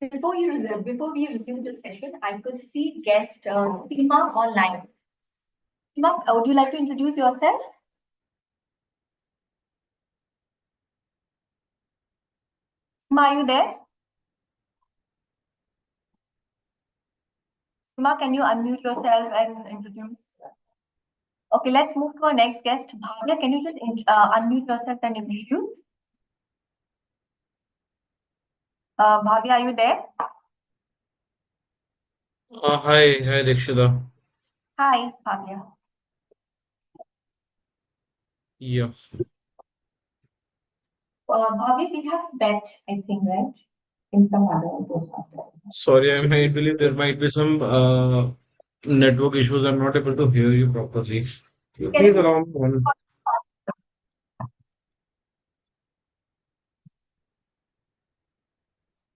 Before we resume the session, I could see guest Seema online. Seema, would you like to introduce yourself? Seema, are you there? Seema, can you unmute yourself and introduce? Okay, let's move to our next guest. Bhavya, can you just unmute yourself and introduce? Bhavya, are you there? Hi, Dikshita. Hi, Bhavya. Yeah. Bhavya, we have met, I think, right? In some other Toastmaster. Sorry, I believe there might be some network issues. I'm not able to hear you properly. Please you- allow me one.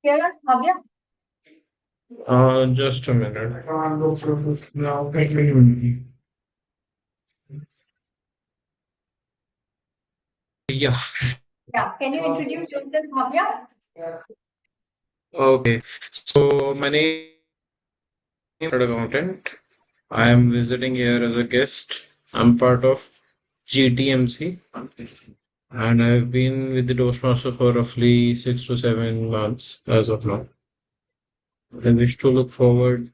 Hear us, Bhavya? Just a minute. Now, yeah. Yeah. Can you introduce yourself, Bhavya? Okay. So my name is Accountant. I am visiting here as a guest. I'm part of GTMC, and I've been with the Toastmaster for roughly 6 to 7 months as of now. I wish to look forward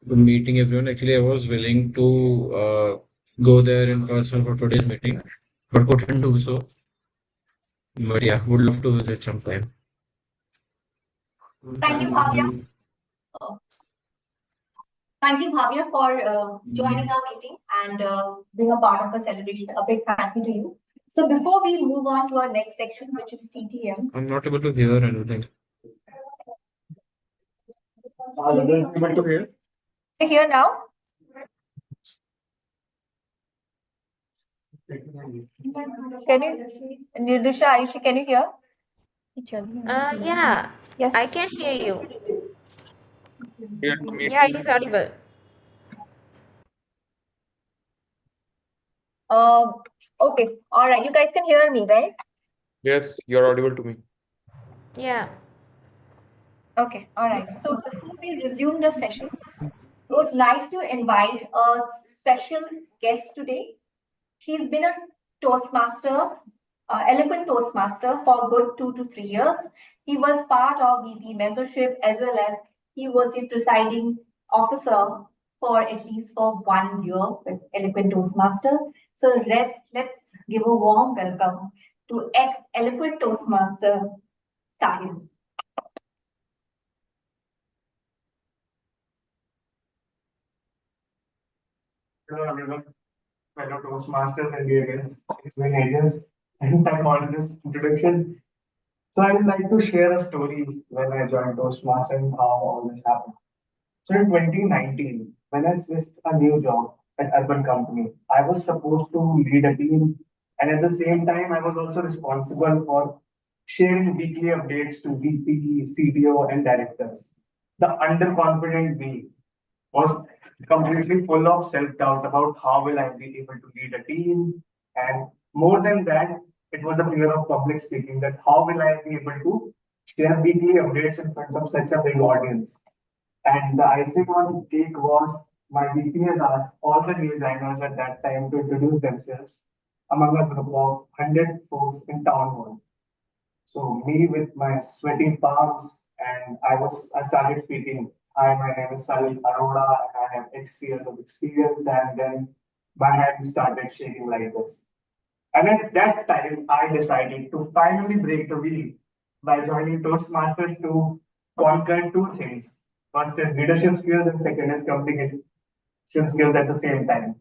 to meeting everyone. Actually, I was willing to go there in person for today's meeting, but couldn't do so. But yeah, would love to visit sometime. Thank you, Bhavya. Thank you, Bhavya, for joining our meeting and being a part of a celebration. A big thank you to you. So before we move on to our next section, which is TTM. I'm not able to hear anything. Are you able to hear? Can you hear now? Can you, Nirdisha, Ayushi, can you hear? Yeah, Yes. I can hear you. Yeah, Yeah, it is audible. Okay. All right. You guys can hear me, right? yes, you're audible to me. Yeah. Okay. All right. So before we resume the session, I would like to invite a special guest today. He's been a Toastmaster, Eloquent Toastmaster for good 2 to 3 years. He was part of VP membership as well as he was the presiding officer for at least for 1 year with Eloquent Toastmaster. So let's give a warm welcome to ex-Eloquent Toastmaster, Sahil. Hello, everyone. Fellow Toastmasters and dear guests, explain agents, and psychologists introduction. So I would like to share a story when I joined Toastmasters and how all this happened. So in 2019, when I switched a new job at Urban Company, I was supposed to lead a team, and at the same time, I was also responsible for sharing weekly updates to VP, CTO, and directors. The underconfident me was completely full of self-doubt about how will I be able to lead a team, and more than that, it was the fear of public speaking, that how will I be able to share weekly updates in front of such a big audience. And the icing on the cake was my VP has asked all the new joiners at that time to introduce themselves among a group of 100 folks in town hall. So me with my sweaty palms, and I started speaking. Hi, my name is Salil Arora, and I have X years of experience. And then my hand started shaking like this. And at that time, I decided to finally break the wheel by joining Toastmasters to conquer two things. First is leadership skills, and second is communication skills at the same time.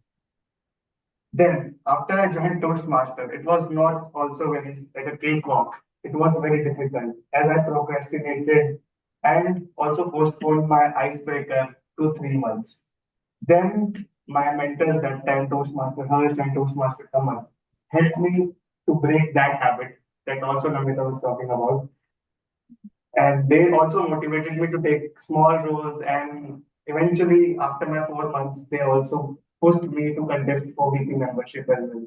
Then, after I joined Toastmaster, it was not also very like a cakewalk. It was very difficult as I procrastinated and also postponed my icebreaker to 3 months. Then my mentors that time, Toastmaster Harsh and Toastmaster Kamal, helped me to break that habit that also Namita was talking about. And they also motivated me to take small roles. And eventually, after my 4 months, they also pushed me to contest for VP membership as well.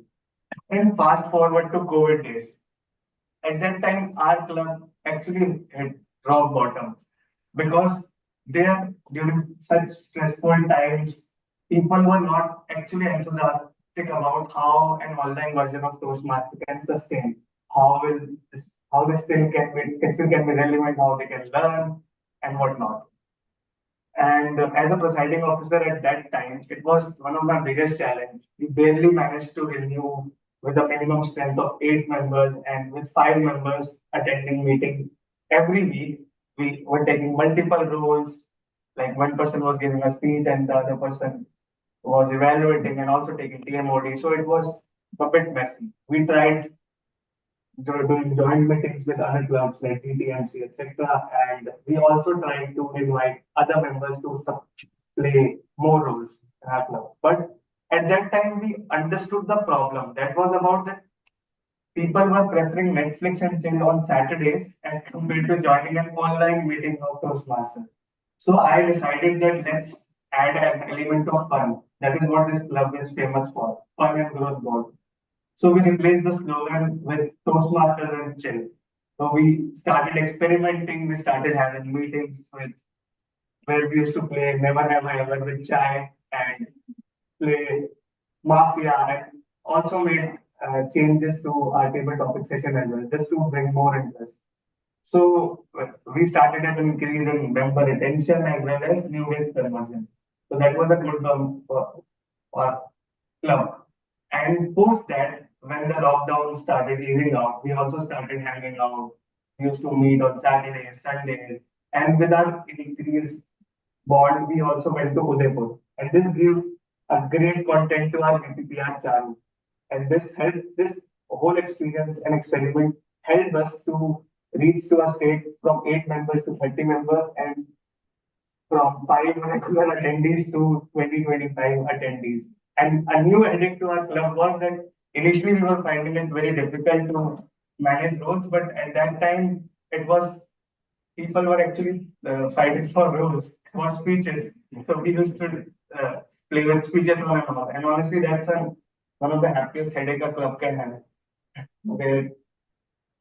And fast forward to COVID days. At that time, our club actually hit rock bottom because there during such stressful times, people were not actually enthusiastic about how an online version of Toastmaster can sustain. How the still can be relevant, how they can learn and whatnot. And as a presiding officer at that time, it was one of my biggest challenge. We barely managed to renew with a minimum strength of 8 members and with 5 members attending meeting every week. We were taking multiple roles, like one person was giving a speech and the other person was evaluating and also taking TMOD. So it was a bit messy. We tried doing joint meetings with other clubs like TTMC, etc. And we also tried to invite other members to play more roles in our club. But at that time, we understood the problem. That was about that people were preferring Netflix and chill on Saturdays as compared to joining an online meeting of Toastmasters. So I decided that let's add an element of fun. That is what this club is famous for, fun and growth board. So we replaced the slogan with Toastmasters and chill. So we started experimenting. We started having meetings with where we used to play Never Have I Ever with Chai and play Mafia and also made changes to our table topic session as well, just to bring more interest. So we started an increase in member retention as well as new guest conversion. So that was a good for our club. And post that, when the lockdown started easing out, we also started hanging out. We used to meet on Saturdays, Sundays, and with our increased bond, we also went to Udaipur. And this gave a great content to our PPR channel. And this whole experience and experiment helped us to reach to a state from 8 members to 30 members and from 5 regular attendees to 2025 attendees. And a new addition to our club was that initially we were finding it very difficult to manage roles, but at that time it was people were actually fighting for roles, for speeches. So we used to play with speeches one another. And honestly, that's one of the happiest headache a club can have. Okay.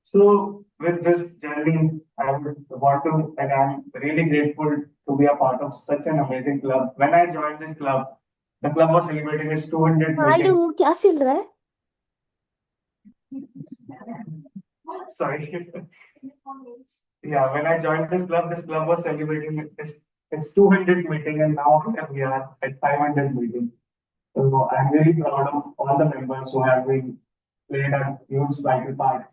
So with this journey, I would want to, like, I'm really grateful to be a part of such an amazing club. When I joined this club, the club was celebrating its 200 meeting. क्या चल रहा है? Sorry. Yeah, when I joined this club was celebrating its 200 meeting, and now we are at 500 meeting. So I'm really proud of all the members who have been played a huge vital part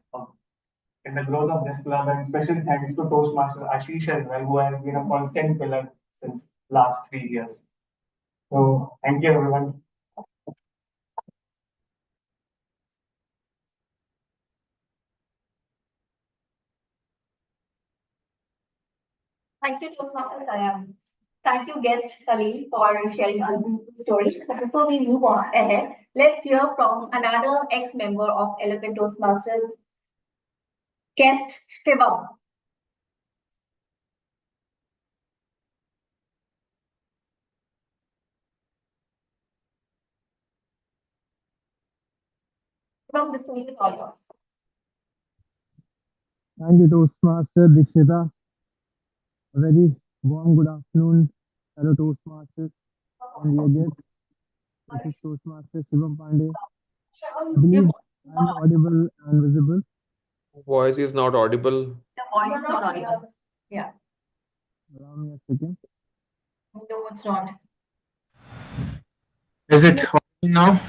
in the growth of this club, and special thanks to Toastmaster Ashish as well, who has been a constant pillar since last 3 years. So thank you everyone. Thank you, Toastmaster Sayam. Thank you, guest Salim, for sharing a beautiful story. So before we move on ahead, let's hear from another ex-member of Eloquent Toastmasters, guest Shivam. Shivam, the stage is all yours. Thank you, Toastmaster Dikshita. A very warm good afternoon, fellow Toastmasters and your guests. This is Toastmaster Shivam Pandey. I believe I am audible and visible. Voice is not audible. The voice is not audible. Yeah. Allow me a second. No, it's not. Is it audible now?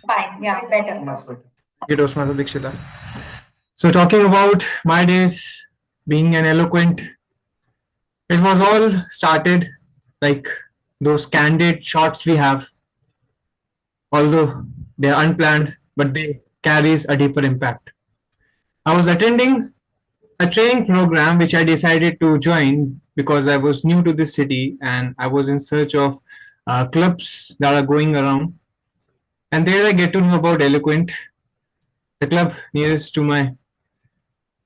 Fine. Yeah, better. Much better. Thank you, Toastmaster Dikshita. So talking about my days being an eloquent, it was all started like those candid shots we have, although they are unplanned, but they carries a deeper impact. I was attending a training program which I decided to join because I was new to this city and I was in search of clubs that are going around. And there I get to know about Eloquent. The club nearest to my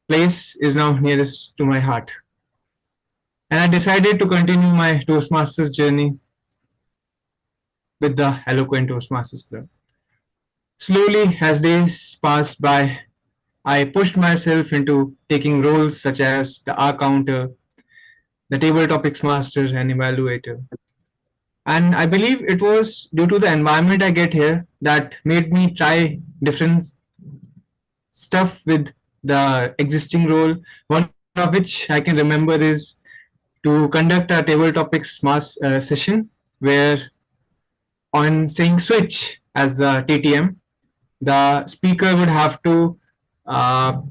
place is now nearest to my heart. And I decided to continue my Toastmasters journey with the Eloquent Toastmasters Club. Slowly, as days passed by, I pushed myself into taking roles such as the R counter, the table topics master, and evaluator. And I believe it was due to the environment I get here that made me try different stuff with the existing role. One of which I can remember is to conduct a table topics mass session where on saying switch as the TTM, the speaker would have to uh,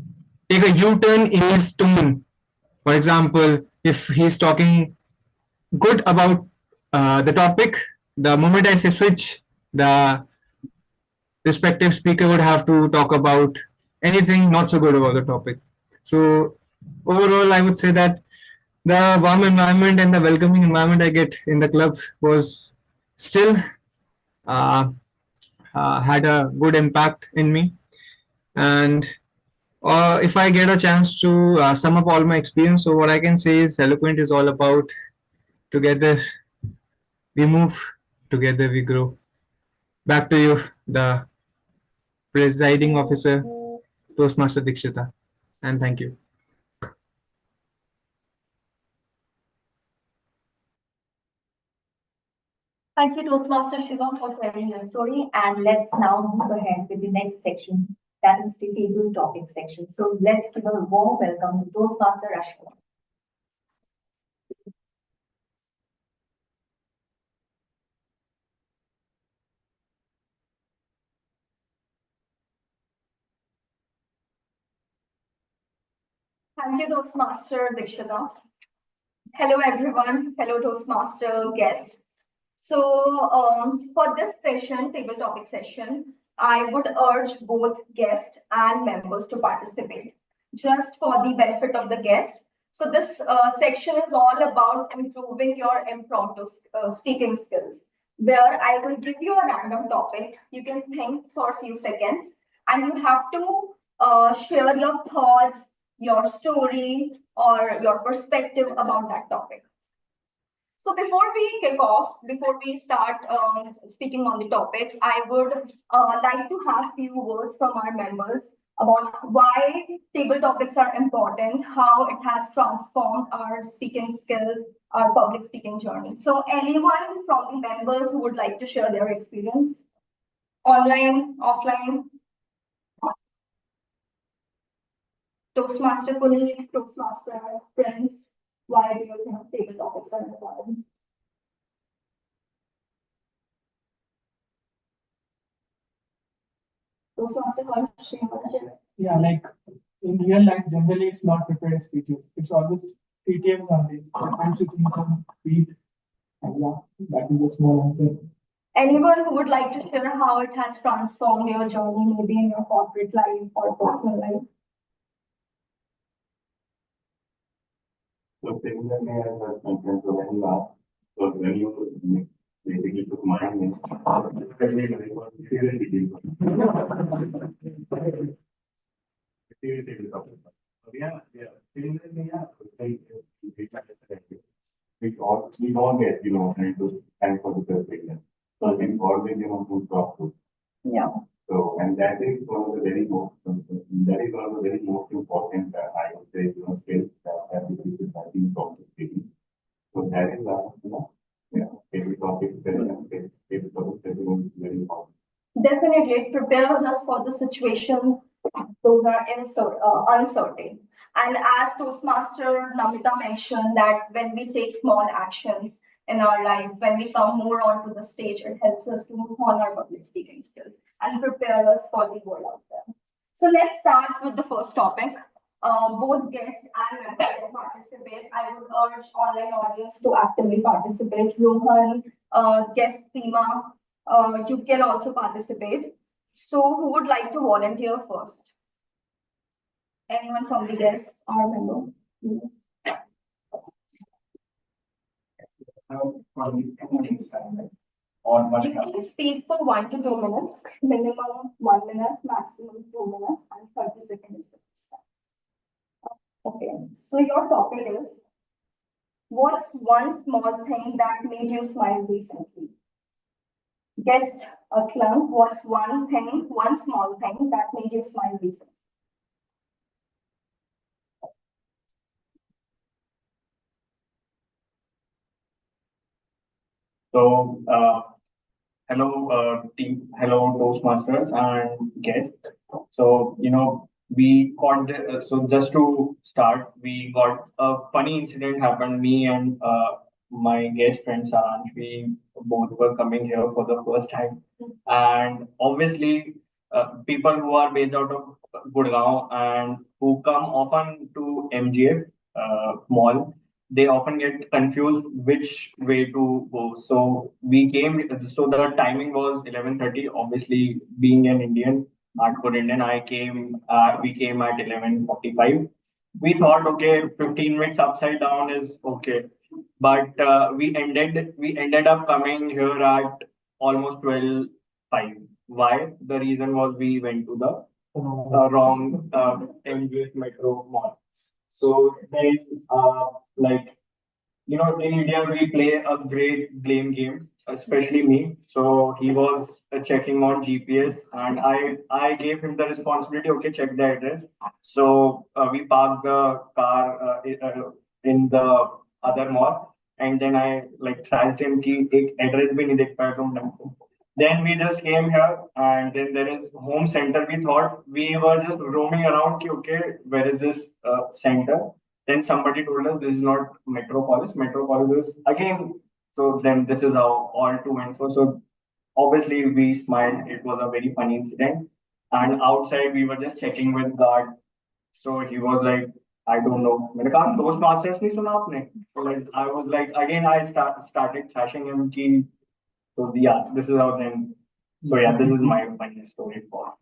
take a U-turn in his tone. For example, if he's talking good about the topic, the moment I say switch, the respective speaker would have to talk about anything not so good about the topic. So overall, I would say that the warm environment and the welcoming environment I get in the club was still uh, had a good impact in me. And if I get a chance to sum up all my experience, so what I can say is Eloquent is all about together we move, together we grow. Back to you, the presiding officer, Toastmaster Dikshita, and thank you. Thank you, Toastmaster Shiva, for sharing your story. And let's now move ahead with the next section, that is the table topic section. So let's give a warm welcome to Toastmaster Ashwin. Thank you, Toastmaster Dikshita. Hello, everyone. Hello, Toastmaster guest. So, for this session, table topic session, I would urge both guests and members to participate, just for the benefit of the guest. So, this section is all about improving your impromptu speaking skills, where I will give you a random topic. You can think for a few seconds, and you have to share your thoughts, your story, or your perspective about that topic. So before we kick off, before we start speaking on the topics, I would like to have few words from our members about why table topics are important, how it has transformed our speaking skills, our public speaking journey. So anyone from the members who would like to share their experience, online, offline? Toastmaster Puneet, Toastmaster Prince, why do you think table topics are important? Toastmaster Harsh, you want to share? Yeah, like in real life, generally it's not prepared speeches. It's always TTMs only. Sometimes you think on feet. And yeah, that is a small answer. Anyone who would like to share how it has transformed your journey, maybe in your corporate life or personal life? So similarly, as I mentioned, so when you ask, so when you basically took my name, we don't get, time for the presentation. So we always, to talk to. Yeah. So, and that is one of the very most, that is one of the very most important, I would say, skills that we should have in public speaking. So that is, every topic, every topic is very important. Definitely, it prepares us for the situation. Those are uncertain. And as Toastmaster Namita mentioned, that when we take small actions in our life, when we come more onto the stage, it helps us to hone our public speaking skills and prepare us for the world out there. So let's start with the first topic. Both guests and members can participate. I would urge online audience to actively participate. Rohan, guest Seema, you can also participate. So who would like to volunteer first? Anyone from the guests or member? Or much You can speak for 1 to 2 minutes, minimum 1 minute, maximum 2 minutes, and 30 seconds is the time. Okay, so your topic is, what's one small thing that made you smile recently? Guest Clunk, what's one small thing that made you smile recently? So, hello, team. Hello, Toastmasters and guests. So, we got so just to start, we got a funny incident happened. Me and my guest friend Saransh, we both were coming here for the first time, and obviously, people who are based out of Gurgaon and who come often to MGF mall, they often get confused which way to go. So we came. So the timing was 11:30. Obviously, being an Indian, hardcore Indian, I came. We came at 11:45. We thought, okay, 15 minutes upside down is okay, but we ended up coming here at almost 12:05. Why? The reason was we went to the wrong MGF Metro Mall. So then, like in India, we play a great blame game, especially me. So he was checking on GPS, and I gave him the responsibility. Okay, check the address. So we parked the car in the other mall, and then I like thrashed him कि एक address भी नहीं देख पाया तुम ढंग से. Then we just came here, and then there is home center. We thought we were just roaming around. कि, okay, where is this center? Then somebody told us this is not Metropolis. Metropolis is again. So then this is how all two went for. So obviously we smiled. It was a very funny incident. And outside we were just checking with guard. So he was like, I don't know. मैंने कहा Toastmasters नहीं सुना आपने? So like I was like again I started thrashing him कि so yeah this is how then. So yeah, this is my funny story for.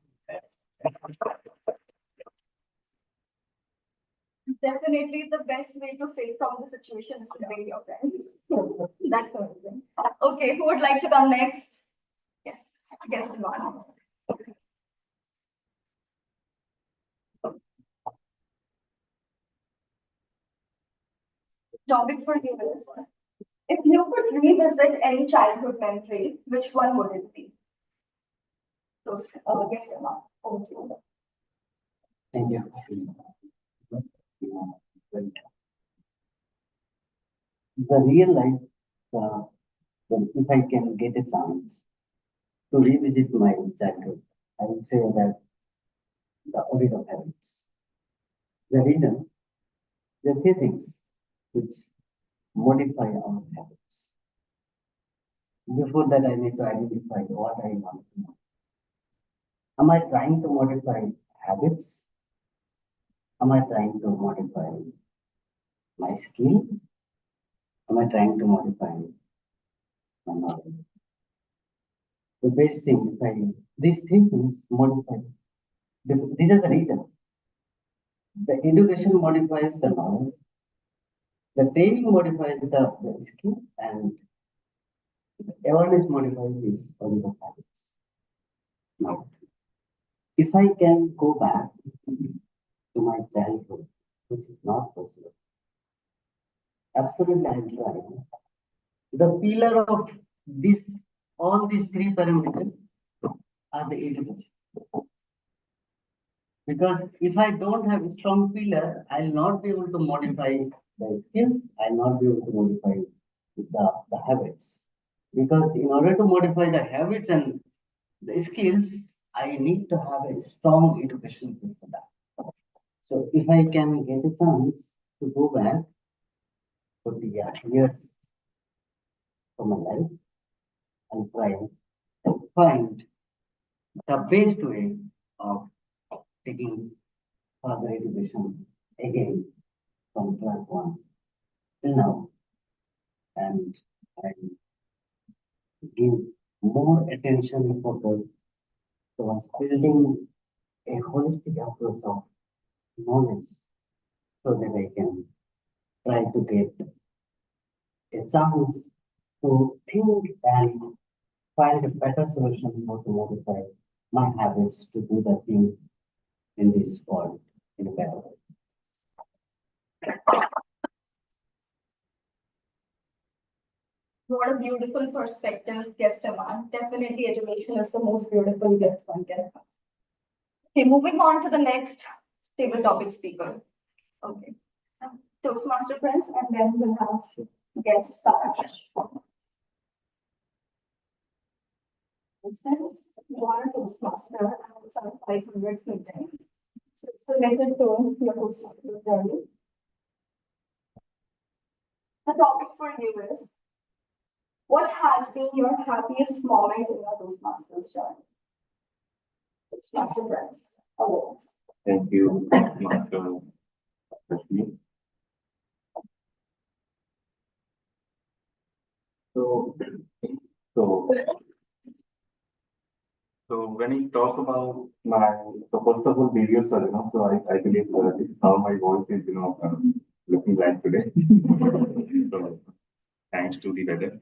Definitely the best way to save from the situation is to blame your friend. That's amazing. Okay, who would like to come next? Yes, guest one. Topic for you is, if you could revisit any childhood memory, which one would it be? Those guest one. Over to you. Thank you. The real life, if I can get a chance to revisit my childhood, I will say that the audit of habits. The reason, there are three things which modify our habits. Before that, I need to identify what I want to know. Am I trying to modify habits? Am I trying to modify my skill? Am I trying to modify my knowledge? The best thing, these three things modify. These are the reasons. The education modifies the knowledge, the training modifies the skill, and the awareness modifies these audit of habits. Now, if I can go back to my childhood, which is not possible, absolutely I'll try. The pillar of all these three parameters are the education. Because if I don't have a strong pillar, I'll not be able to modify the skills, I'll not be able to modify the habits. Because in order to modify the habits and the skills, I need to have a strong education for that. So if I can get a chance to go back for the years of my life and try to find the best way of taking further education again from class 1 till now, and I give more attention and focus towards building a holistic approach of knowledge so that I can try to get a chance to think and find a better solutions how to modify my habits to do the things in this world in a better way. What a beautiful perspective, Kesteman. Definitely education is the most beautiful gift one can have. Okay, moving on to the next table topic speaker. Okay. Toastmaster Prince, and then we'll have guest Sarah. Since you are a Toastmaster and it's our 500th meeting, so it's related to your Toastmaster journey. The topic for you is, what has been your happiest moment in your Toastmasters journey? Toastmaster Prince Awards. Thank you. Mr. Rashmi. So when I talk about so first of all, videos are, so I believe this is how my voice is, looking like today. So thanks to the weather.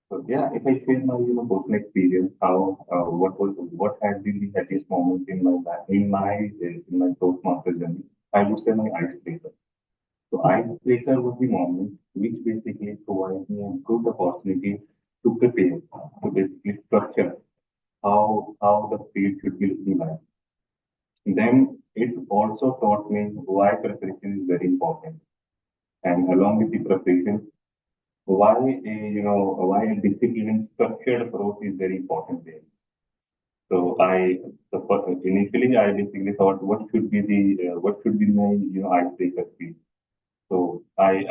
So yeah, if I share my, personal experience, what has been the happiest moment in my Toastmaster journey, I would say my icebreaker. So icebreaker was the moment which basically provides me a good opportunity to prepare, to basically structure how the field should be looking like. Then it also taught me why preparation is very important. And along with the preparation, why a disciplined, structured approach is very important there. So initially I basically thought what should be my icebreaker speech. So I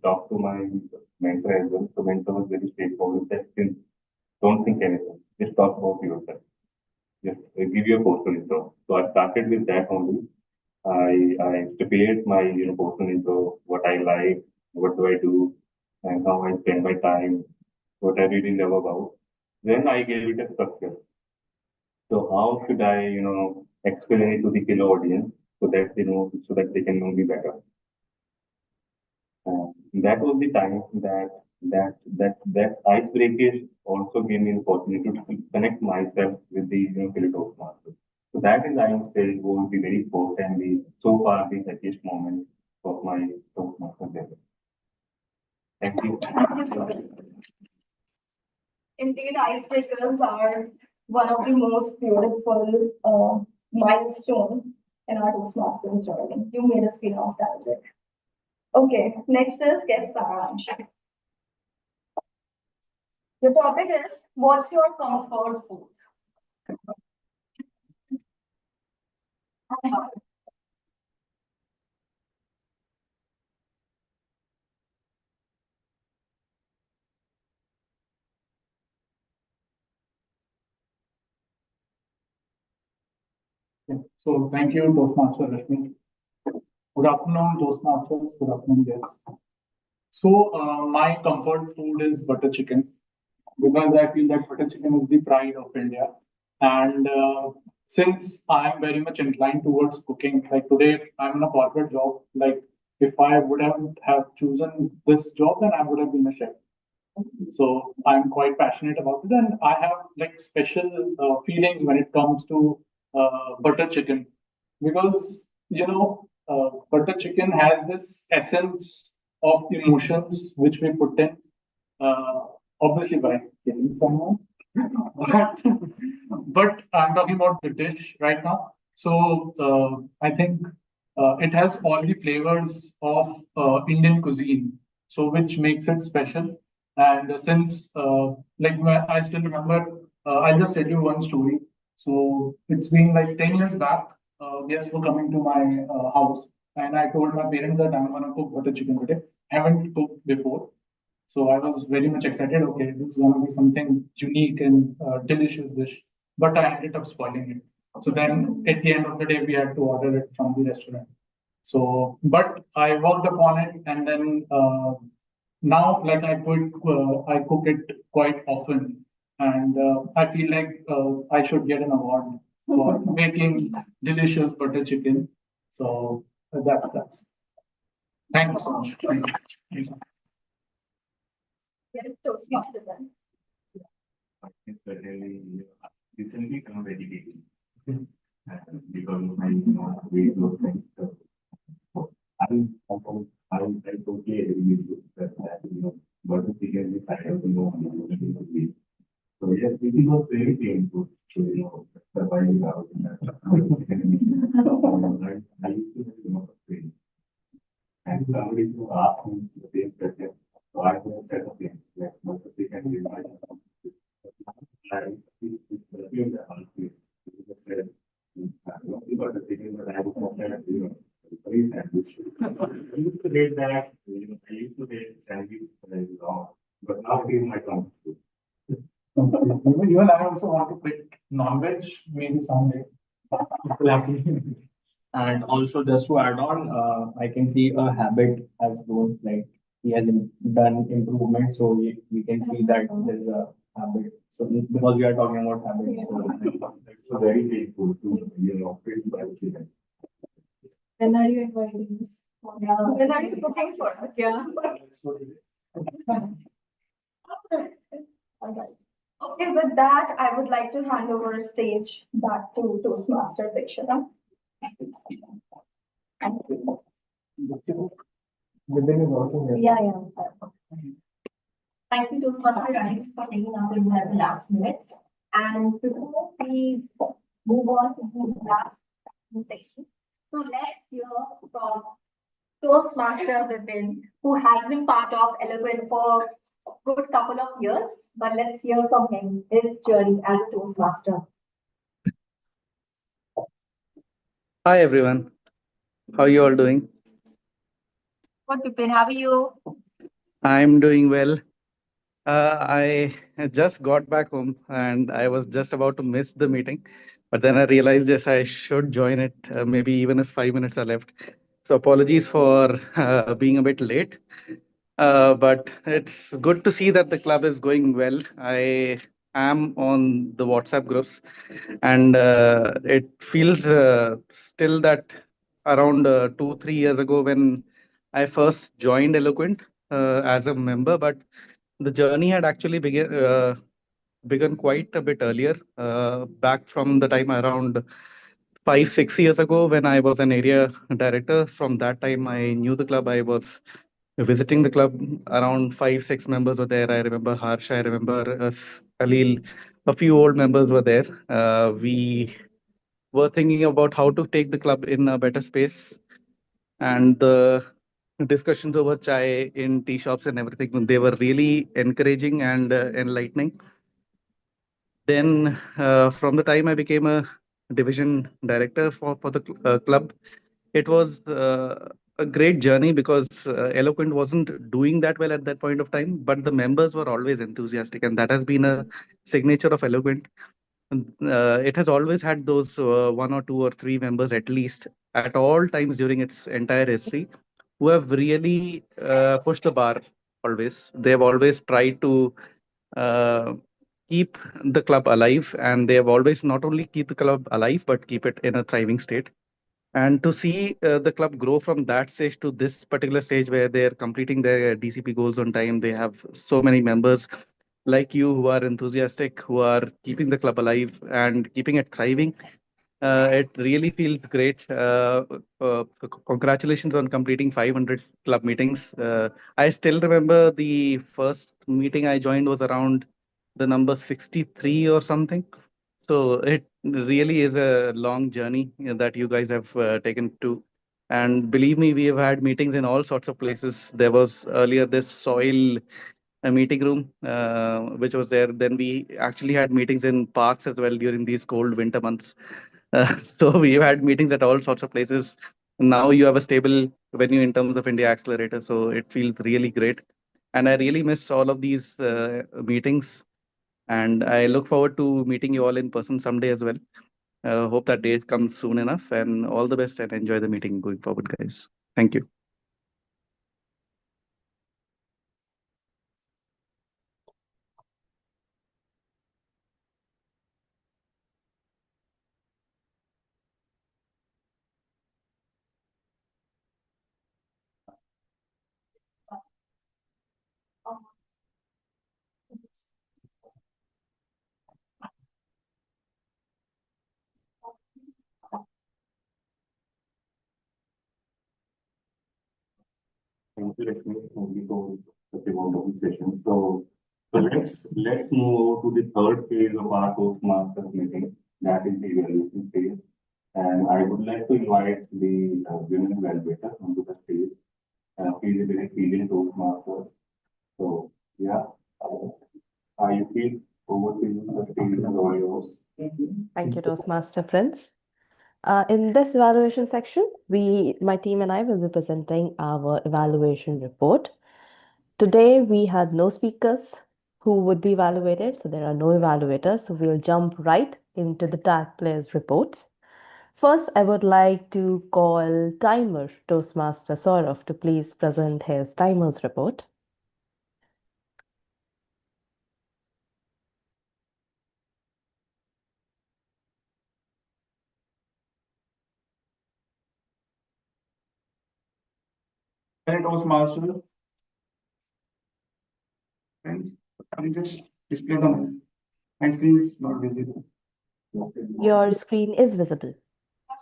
talked to my mentor as well. So mentor was very straightforward. Said, don't think anything. Just talk about yourself. Just give your personal intro. So I started with that only. I prepared my personal intro, what I like, what do I do, and how I spend my time, what I really love about. Then I gave it a structure. So how should I explain it to the killer audience so that they can know me better. That was the time that icebreaker also gave me the opportunity to connect myself with the fellow Toastmasters. So that is, I would say, was the very first and so far the happiest moment of my Toastmaster journey. Thank you. Thank you so much. Indeed, icebreakers are one of the most beautiful milestone in our Toastmasters journey. You made us feel nostalgic. Okay, next is guest Saransh. The topic is, what's your comfort food? So thank you, Toastmaster Rashmi. Good afternoon, Toastmasters. Good afternoon, guests. So my comfort food is butter chicken, because I feel that butter chicken is the pride of India. And since I am very much inclined towards cooking, like today I'm in a corporate job. Like if I would have chosen this job, then I would have been a chef. So I'm quite passionate about it, and I have like special feelings when it comes to butter chicken, because butter chicken has this essence of emotions which we put in, obviously by killing someone. But I'm talking about the dish right now. So I think it has all the flavors of Indian cuisine, so which makes it special. And since I still remember, I'll just tell you one story. So it's been like 10 years back. Guests were coming to my house, and I told my parents that I'm gonna cook butter chicken today. Haven't cooked before. So I was very much excited. Okay, this is going to be something unique and delicious dish. But I ended up spoiling it. So then at the end of the day, we had to order it from the restaurant. So, but I worked upon it, and then now like I cook it quite often, and I feel like I should get an award for making delicious butter chicken. So that's. Thank you so much. Thank you. Yes, Toastmaster then. I think certainly recently I'm meditating because of my weight loss thing. So I totally agree with you that what is taken is kind of weight. So yes, it was very painful to survive without that. I used to have pain. And somebody to ask me the same question. So I was set of things like what they can do. But the thing is that I was not that, very sad. I used to hate that, I used to hate sandwich very long, but now it is my comfort food. Even I also want to quit non-veg maybe someday. It will happen. And also just to add on, I can see a habit has grown, like he has done improvement, so we can see that there's a habit. So because we are talking about habits, so It's very painful to, feel by children. When are you inviting us? Yeah. When are you cooking for us? Yeah. All right. Okay, with that, I would like to hand over stage back to Toastmaster Dikshita. Thank you. Yeah, yeah. Thank you, Toastmaster guys, for taking up in the last minute. And before we move on to the last section, so let's hear from Toastmaster Vipin, who has been part of Eloquent for a good couple of years. But let's hear from him, his journey as a Toastmaster. Hi everyone, how are you all doing? Good, Vipin, how are you? I'm doing well. I just got back home and I was just about to miss the meeting, but then I realized yes, I should join it, maybe even if 5 minutes are left. So apologies for being a bit late, but it's good to see that the club is going well. I am on the WhatsApp groups, and it feels still that around 2, 3 years ago when I first joined Eloquent as a member, but the journey had actually begun quite a bit earlier, back from the time around 5, 6 years ago when I was an area director. From that time, I knew the club. I was visiting the club. Around 5, 6 members were there. I remember Harsh. I remember Khalil. A few old members were there. We were thinking about how to take the club in a better space, and the discussions over chai in tea shops and everything, they were really encouraging and enlightening. Then from the time I became a division director for the club, it was a great journey because Eloquent wasn't doing that well at that point of time, but the members were always enthusiastic, and that has been a signature of Eloquent. It has always had those 1 or 2 or 3 members at least at all times during its entire history who have really pushed the bar always. They have always tried to uh, keep the club alive, and they have always not only keep the club alive but keep it in a thriving state. And to see the club grow from that stage to this particular stage where they're completing their DCP goals on time, they have so many members like you who are enthusiastic, who are keeping the club alive and keeping it thriving. It really feels great. Congratulations on completing 500 club meetings. I still remember the first meeting I joined was around the number 63 or something. So it really is a long journey that you guys have taken to. And believe me, we have had meetings in all sorts of places. There was earlier this soil a meeting room which was there. Then we actually had meetings in parks as well during these cold winter months. So we've had meetings at all sorts of places. Now you have a stable venue in terms of India Accelerator, so it feels really great. And I really miss all of these meetings. And I look forward to meeting you all in person someday as well. Hope that day comes soon enough. And all the best and enjoy the meeting going forward, guys. Thank you. let me only go with the wonderful session. So let's move to the third phase of our Toastmasters meeting, that is the evaluation phase. And I would like to invite the women evaluator onto the stage. He is a very experienced Toastmaster. So yeah, I feel over to you. The stage is all yours. Thank you, Toastmaster friends. In this evaluation section, my team and I will be presenting our evaluation report. Today, we had no speakers who would be evaluated, so there are no evaluators. So we'll jump right into the tag players' reports. First, I would like to call Timer Toastmaster Saurav to please present his Timer's report. Hello, Toastmaster. And can you just display my screen is not visible. Your screen is visible.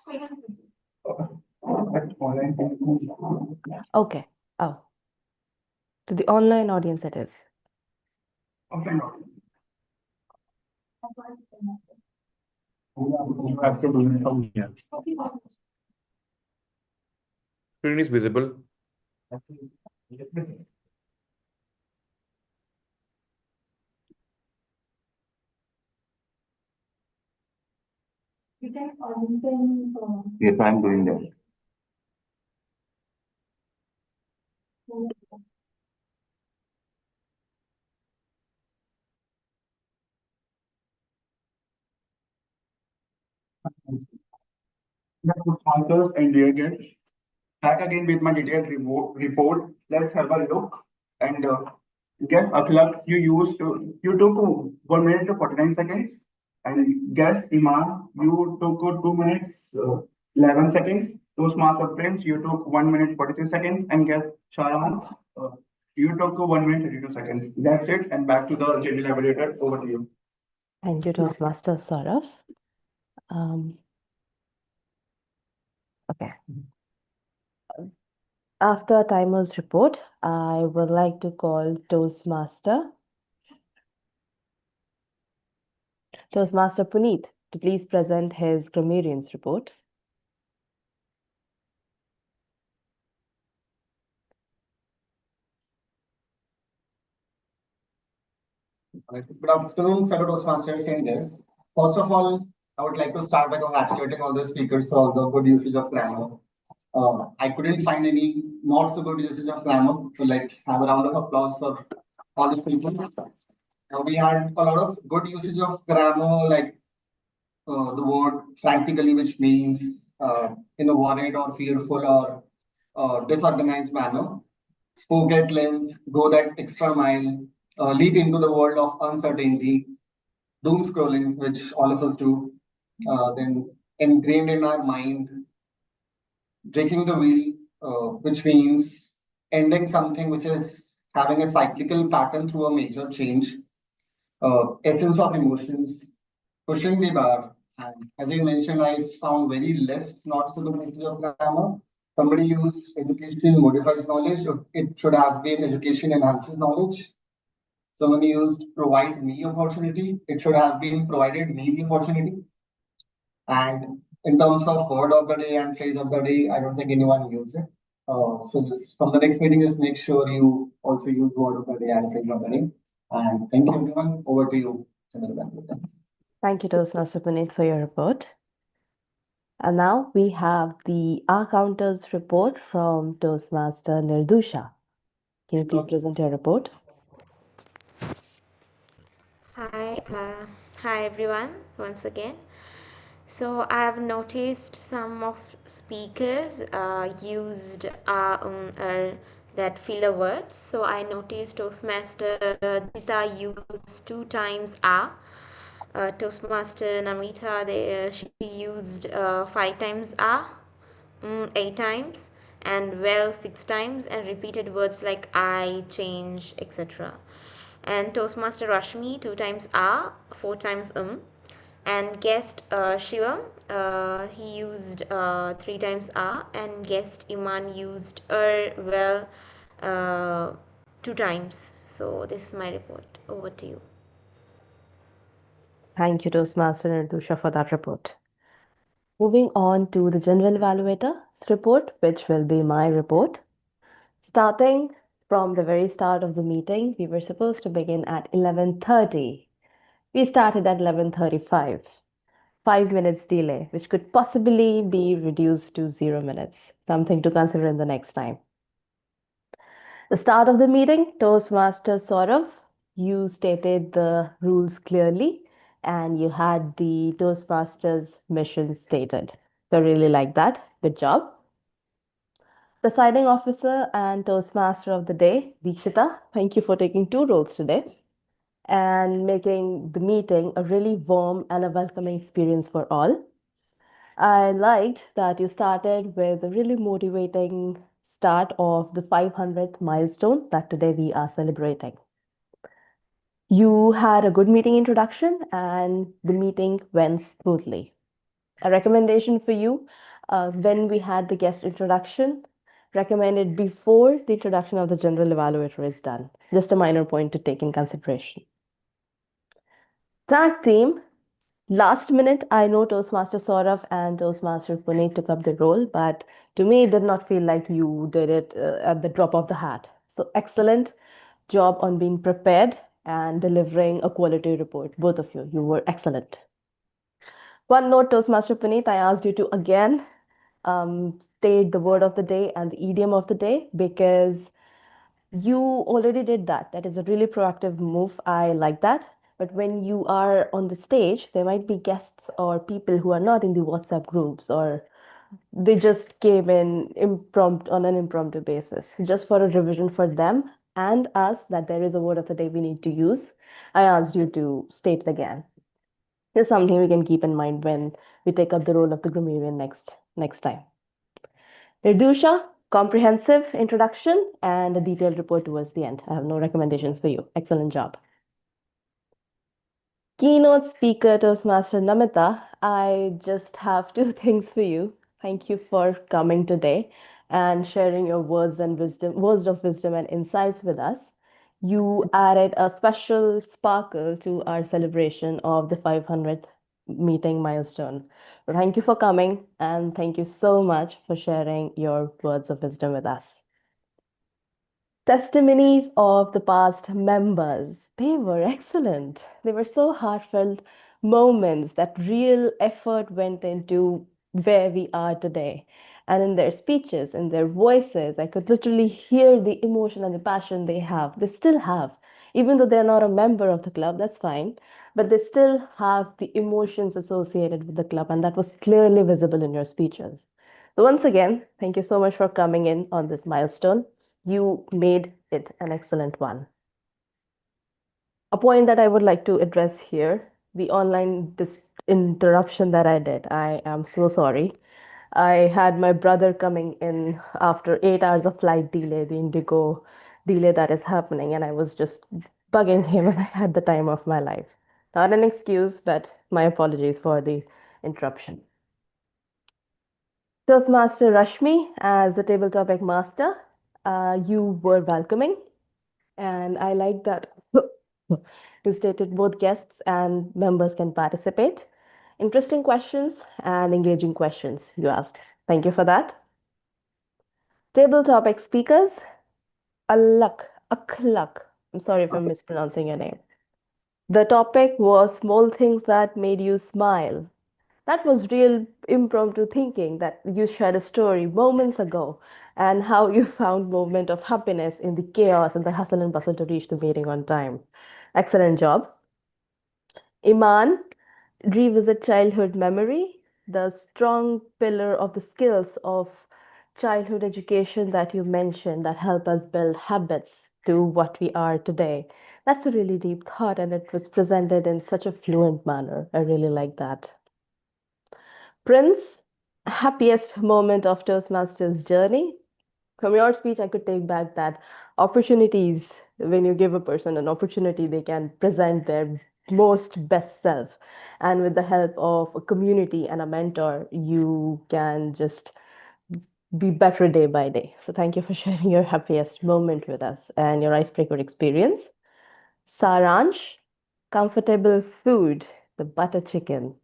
But online. Okay. Oh. To the online audience, it is. Offline. You have to do it from here. Screen is visible. Yes, I'm doing that. Sponsors and dear guests, back again with my detailed report. Let's have a look. And guess Akhlaq, you took 1 minute to 49 seconds. And guess Iman, you took 2 minutes 11 seconds. Toastmaster Prince, you took 1 minute 43 seconds. And guess Sharan, you took 1 minute 32 seconds. That's it. And back to the general evaluator. Over to you. Thank you, Toastmaster Saurav. Okay. After Timer's report, I would like to call Toastmaster Puneet to please present his grammarians report. Good afternoon, fellow Toastmasters and guests. First of all, I would like to start by congratulating all the speakers for all the good usage of grammar. I couldn't find any not so good usage of grammar, so let's have a round of applause for all the speakers. We had a lot of good usage of grammar, like the word frantically, which means in a worried or fearful or disorganized manner. Spoke at length, go that extra mile, leap into the world of uncertainty, doom scrolling, which all of us do, then ingrained in our mind, breaking the wheel, which means ending something which is having a cyclical pattern through a major change, essence of emotions, pushing the bar. And as I mentioned, I found very less not so good usage of grammar. Somebody used education modifies knowledge. It should have been education enhances knowledge. Someone used provide me opportunity. It should have been provided me the opportunity. And in terms of word of the day and phrase of the day, I don't think anyone used it. So this, from the next meeting, just make sure you also use word of the day and phrase of the day. And thank you, everyone. Over to you, Chandra. Thank you, Toastmaster Puneet, for your report. And now we have the R-Counters report from Toastmaster Nirdusha. Can you please present your report? Hi everyone, once again. So I have noticed some of speakers used that filler words. So I noticed Toastmaster Dita used 2 times Toastmaster Namita, she used 5 times 8 times, and well 6 times, and repeated words like I, change, etc. And Toastmaster Rashmi 2 times 4 times and guest Shivam, he used 3 times and guest Iman used well 2 times. So this is my report. Over to you. Thank you, Toastmaster Nirdusha, for that report. Moving on to the general evaluator's report, which will be my report. Starting from the very start of the meeting, we were supposed to begin at 11:30. We started at 11:35. 5 minutes delay, which could possibly be reduced to 0 minutes. Something to consider in the next time. The start of the meeting, Toastmaster Saurav, you stated the rules clearly and you had the Toastmasters mission stated. So I really like that. Good job. Presiding officer and Toastmaster of the day, Deekshita, thank you for taking 2 roles today and making the meeting a really warm and a welcoming experience for all. I liked that you started with a really motivating start of the 500th milestone that today we are celebrating. You had a good meeting introduction and the meeting went smoothly. A recommendation for you, when we had the guest introduction, recommended before the introduction of the general evaluator is done. Just a minor point to take in consideration. Tag team, last minute, I know Toastmaster Saurav and Toastmaster Puneet took up the role, but to me, it did not feel like you did it at the drop of the hat. So excellent job on being prepared and delivering a quality report. Both of you, you were excellent. One note, Toastmaster Puneet, I asked you to again state the word of the day and the idiom of the day because you already did that. That is a really proactive move. I like that. But when you are on the stage, there might be guests or people who are not in the WhatsApp groups or they just came in impromptu on an impromptu basis. Just for a revision for them and us that there is a word of the day we need to use, I asked you to state it again. It's something we can keep in mind when we take up the role of the grammarian next time. Nirdusha, comprehensive introduction and a detailed report towards the end. I have no recommendations for you. Excellent job. Keynote speaker Toastmaster Namita, I just have 2 things for you. Thank you for coming today and sharing your words of wisdom and insights with us. You added a special sparkle to our celebration of the 500th meeting milestone. So thank you for coming and thank you so much for sharing your words of wisdom with us. Testimonies of the past members, they were excellent. They were so heartfelt moments that real effort went into where we are today. And in their speeches, in their voices, I could literally hear the emotion and the passion they have. They still have. Even though they're not a member of the club, that's fine. But they still have the emotions associated with the club. And that was clearly visible in your speeches. So once again, thank you so much for coming in on this milestone. You made it an excellent one. A point that I would like to address here, the online interruption that I did. I am so sorry. I had my brother coming in after 8 hours of flight delay, the Indigo delay that is happening, and I was just bugging him and I had the time of my life. Not an excuse, but my apologies for the interruption. Toastmaster Rashmi, as the table topic master, you were welcoming, and I like that you stated both guests and members can participate. Interesting questions and engaging questions you asked. Thank you for that. Table topic speakers, Aklak. I'm sorry if I'm mispronouncing your name. The topic was small things that made you smile. That was real impromptu thinking that you shared a story moments ago and how you found moment of happiness in the chaos and the hustle and bustle to reach the meeting on time. Excellent job. Iman, revisit childhood memory, the strong pillar of the skills of childhood education that you mentioned that help us build habits to what we are today. That's a really deep thought and it was presented in such a fluent manner. I really like that. Prince, happiest moment of Toastmasters journey. From your speech, I could take back that opportunities, when you give a person an opportunity, they can present their most best self. And with the help of a community and a mentor, you can just be better day by day. So thank you for sharing your happiest moment with us and your icebreaker experience. Saransh, comfortable food, the butter chicken.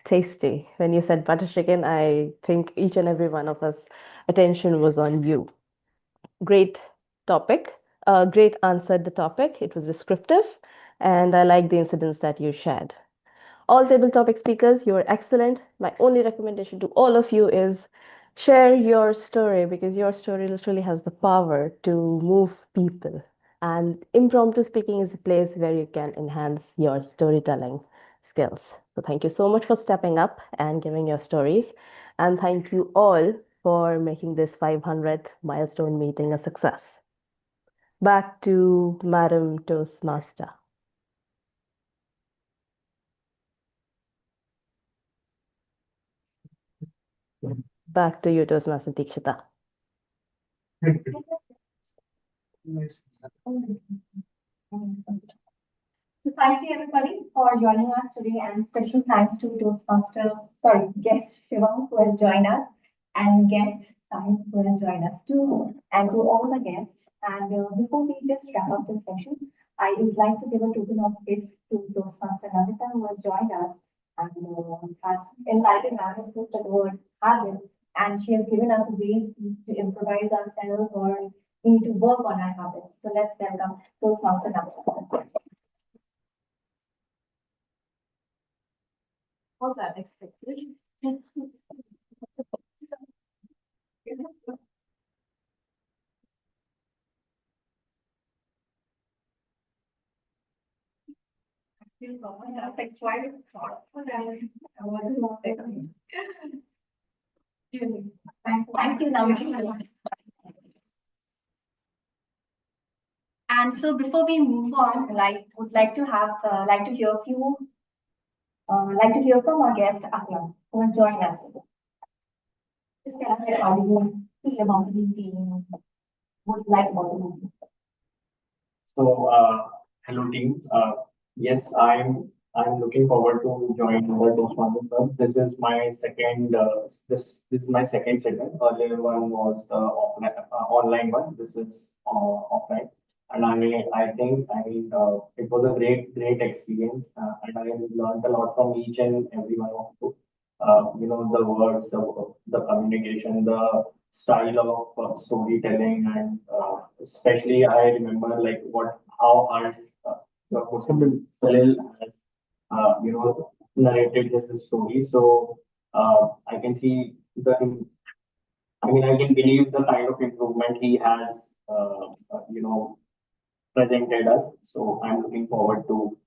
Tasty. When you said butter chicken, I think each and every one of us attention was on you. Great topic. Great answered the topic. It was descriptive, and I like the incidents that you shared. All table topic speakers, you are excellent. My only recommendation to all of you is share your story, because your story literally has the power to move people. And impromptu speaking is a place where you can enhance your storytelling skills. So thank you so much for stepping up and giving your stories. And thank you all for making this 500th milestone meeting a success. Back to Madam Toastmaster. Back to you, Toastmaster Dikshita. So thank you everybody for joining us today, and special thanks to guest Shivam who has joined us, and guest Simon who has joined us too, and to all the guests. And before we just wrap up this session, I would like to give a token of gift to Toastmaster Navita who has joined us and has enlightened us with the word habit, and she has given us ways to improvise ourselves or we need to work on our habits. So let's welcome Toastmaster Navita. Was that expected? Thank you, Navita. And so before we move on, would like to have like to hear from our guest Akram, who has joined us today. Just tell us how you feel about the meeting, what you like about the meeting. So, hello team. Yes, I'm looking forward to join the Toastmasters Club. This is my second this is my second session. Earlier one was the online one. This is offline, and I think it was a great experience, and I learned a lot from each and every one of you. The words, the communication, the style of storytelling, and especially I remember like how art Salil has narrated this story. So I can see I can believe the kind of improvement he has presented us. So I'm looking forward to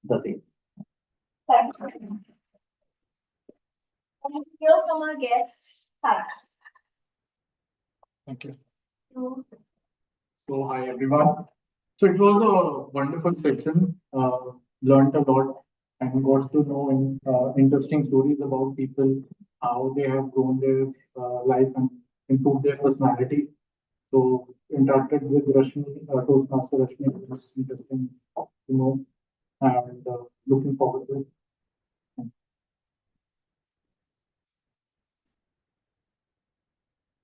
the thing. Thank you. And we hear from our guest, Hi. Thank you. So hi everyone. So it was a wonderful session. Learned a lot and got to know interesting stories about people, how they have grown their life and improved their personality. So interacted with Rashmi, Toastmaster Rashmi. It was interesting to know, and looking forward to it.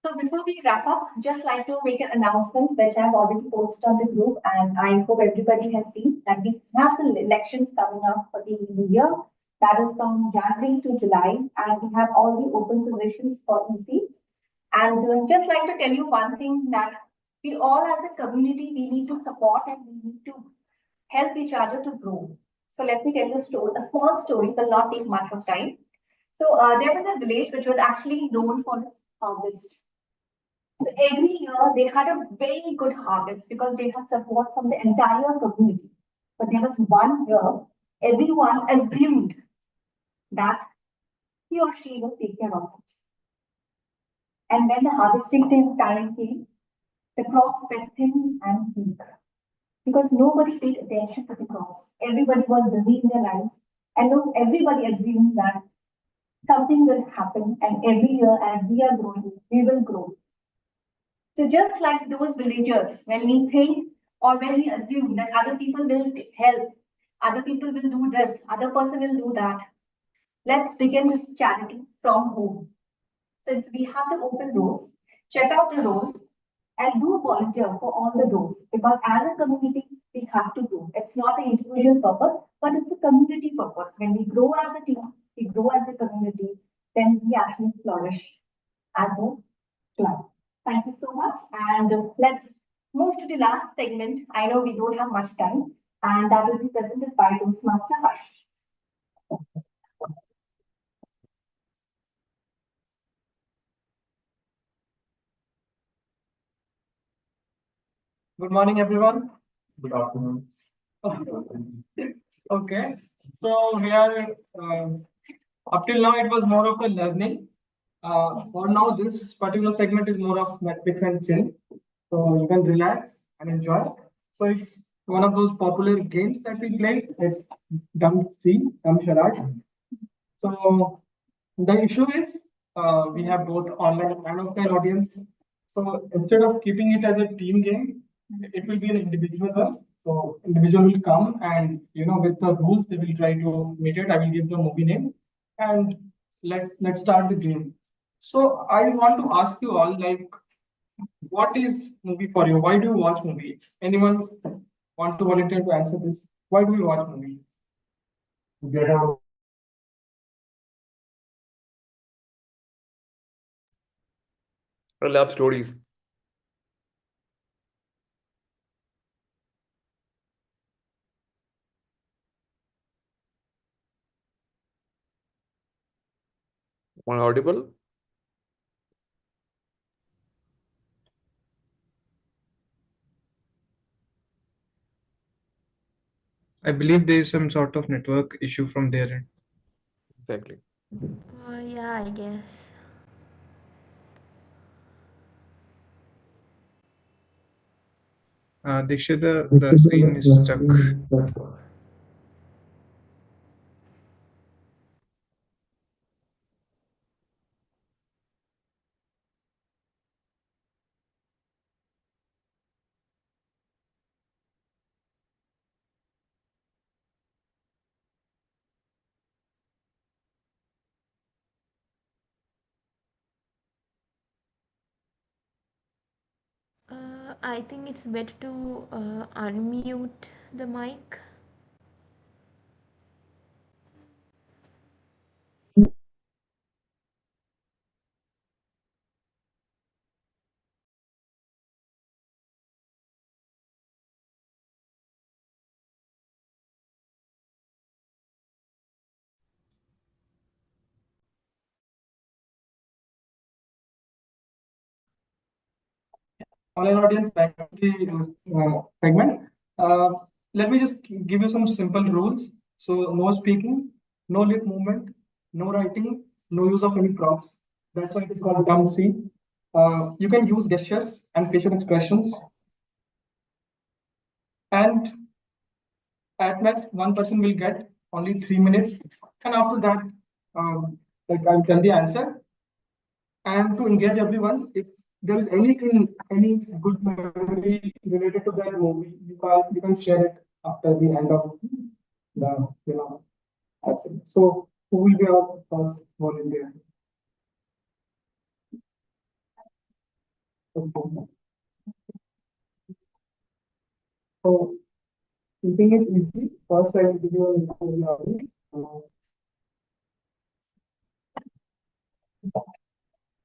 So before we wrap up, just like to make an announcement which I've already posted on the group, and I hope everybody has seen that we have the elections coming up for the new year. That is from January to July, and we have all the open positions for EC. And just like to tell you one thing, that we all as a community, we need to support and we need to help each other to grow. So let me tell you a small story, will not take much of time. So there was a village which was actually known for its harvest. So every year they had a very good harvest because they had support from the entire community. But there was one year, everyone assumed that he or she will take care of it. And when the harvesting time came, the crops went thin and weak because nobody paid attention to the crops. Everybody was busy in their lives, and everybody assumed that something will happen, and every year as we are growing, we will grow. So just like those villagers, when we think or when we assume that other people will help, other people will do this, other person will do that, let's begin this charity from home. since we have the open roles, check out the roles and do volunteer for all the roles, because as a community, we have to do. It's not an individual purpose, but it's a community purpose. When we grow as a team, we grow as a community, then we actually flourish as a club. Thank you so much. And let's move to the last segment. I know we don't have much time, and that will be presented by Toastmaster Harsh. Good morning, everyone. Good afternoon. Okay, so we are up till now it was more of a learning. For now, this particular segment is more of Netflix and chill, so you can relax and enjoy. So it's one of those popular games that we play. It's Dumb Charade. So the issue is we have both online and offline audience. So instead of keeping it as a team game, it will be an individual one. So individual will come and with the rules they will try to meet it. I will give the movie name and let's start the game. So I want to ask you all, like, what is movie for you? Why do you watch movie? Anyone want to volunteer to answer this? Why do you watch movie? Get out. I love stories. Am I audible? I believe there is some sort of network issue from their end. Exactly. Yeah, I guess. Dikshita, the screen is stuck. I think it's better to unmute the mic. Online audience, back to the segment. Let me just give you some simple rules. So no speaking, no lip movement, no writing, no use of any props. That's why it is called dumb scene. You can use gestures and facial expressions. And at max, one person will get only 3 minutes. And after that, like I'll tell the answer. And to engage everyone, if there is anything, any good memory related to that movie, you can share it after the end of the that's it. So who will be our first volunteer? So keeping it easy, first I will give you a movie.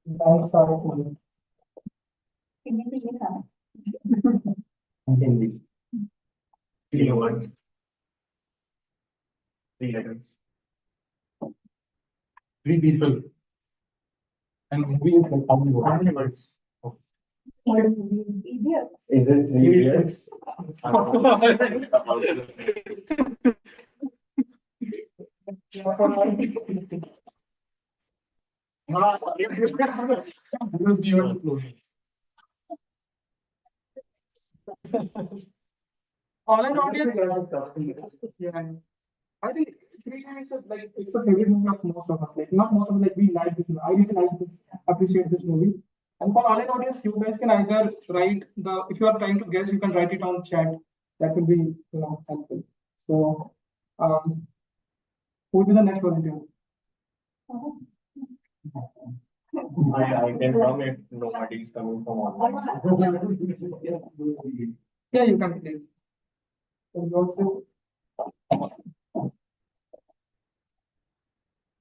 Thanks, sorry. Hindi. 3 words. 3 letters. 3 people. And movie is like how many words? Idiots. Is it 3 idiots? Because we want to close. Online audience. Yeah. I think it's a favorite movie of most of us. Like not most of us, like we like this movie. I really like this, appreciate this movie. And for online audience, you guys can either write if you are trying to guess, you can write it on chat. That will be helpful. So who will be the next volunteer? I can come if nobody is coming from online. Yeah, you can please. So you also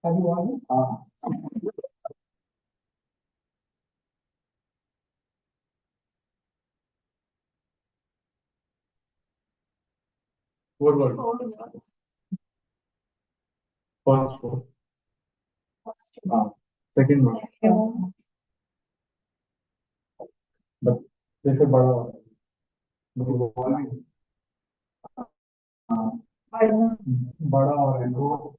have you won? What word? First word. Second word. But they say bada. बड़ा और है वो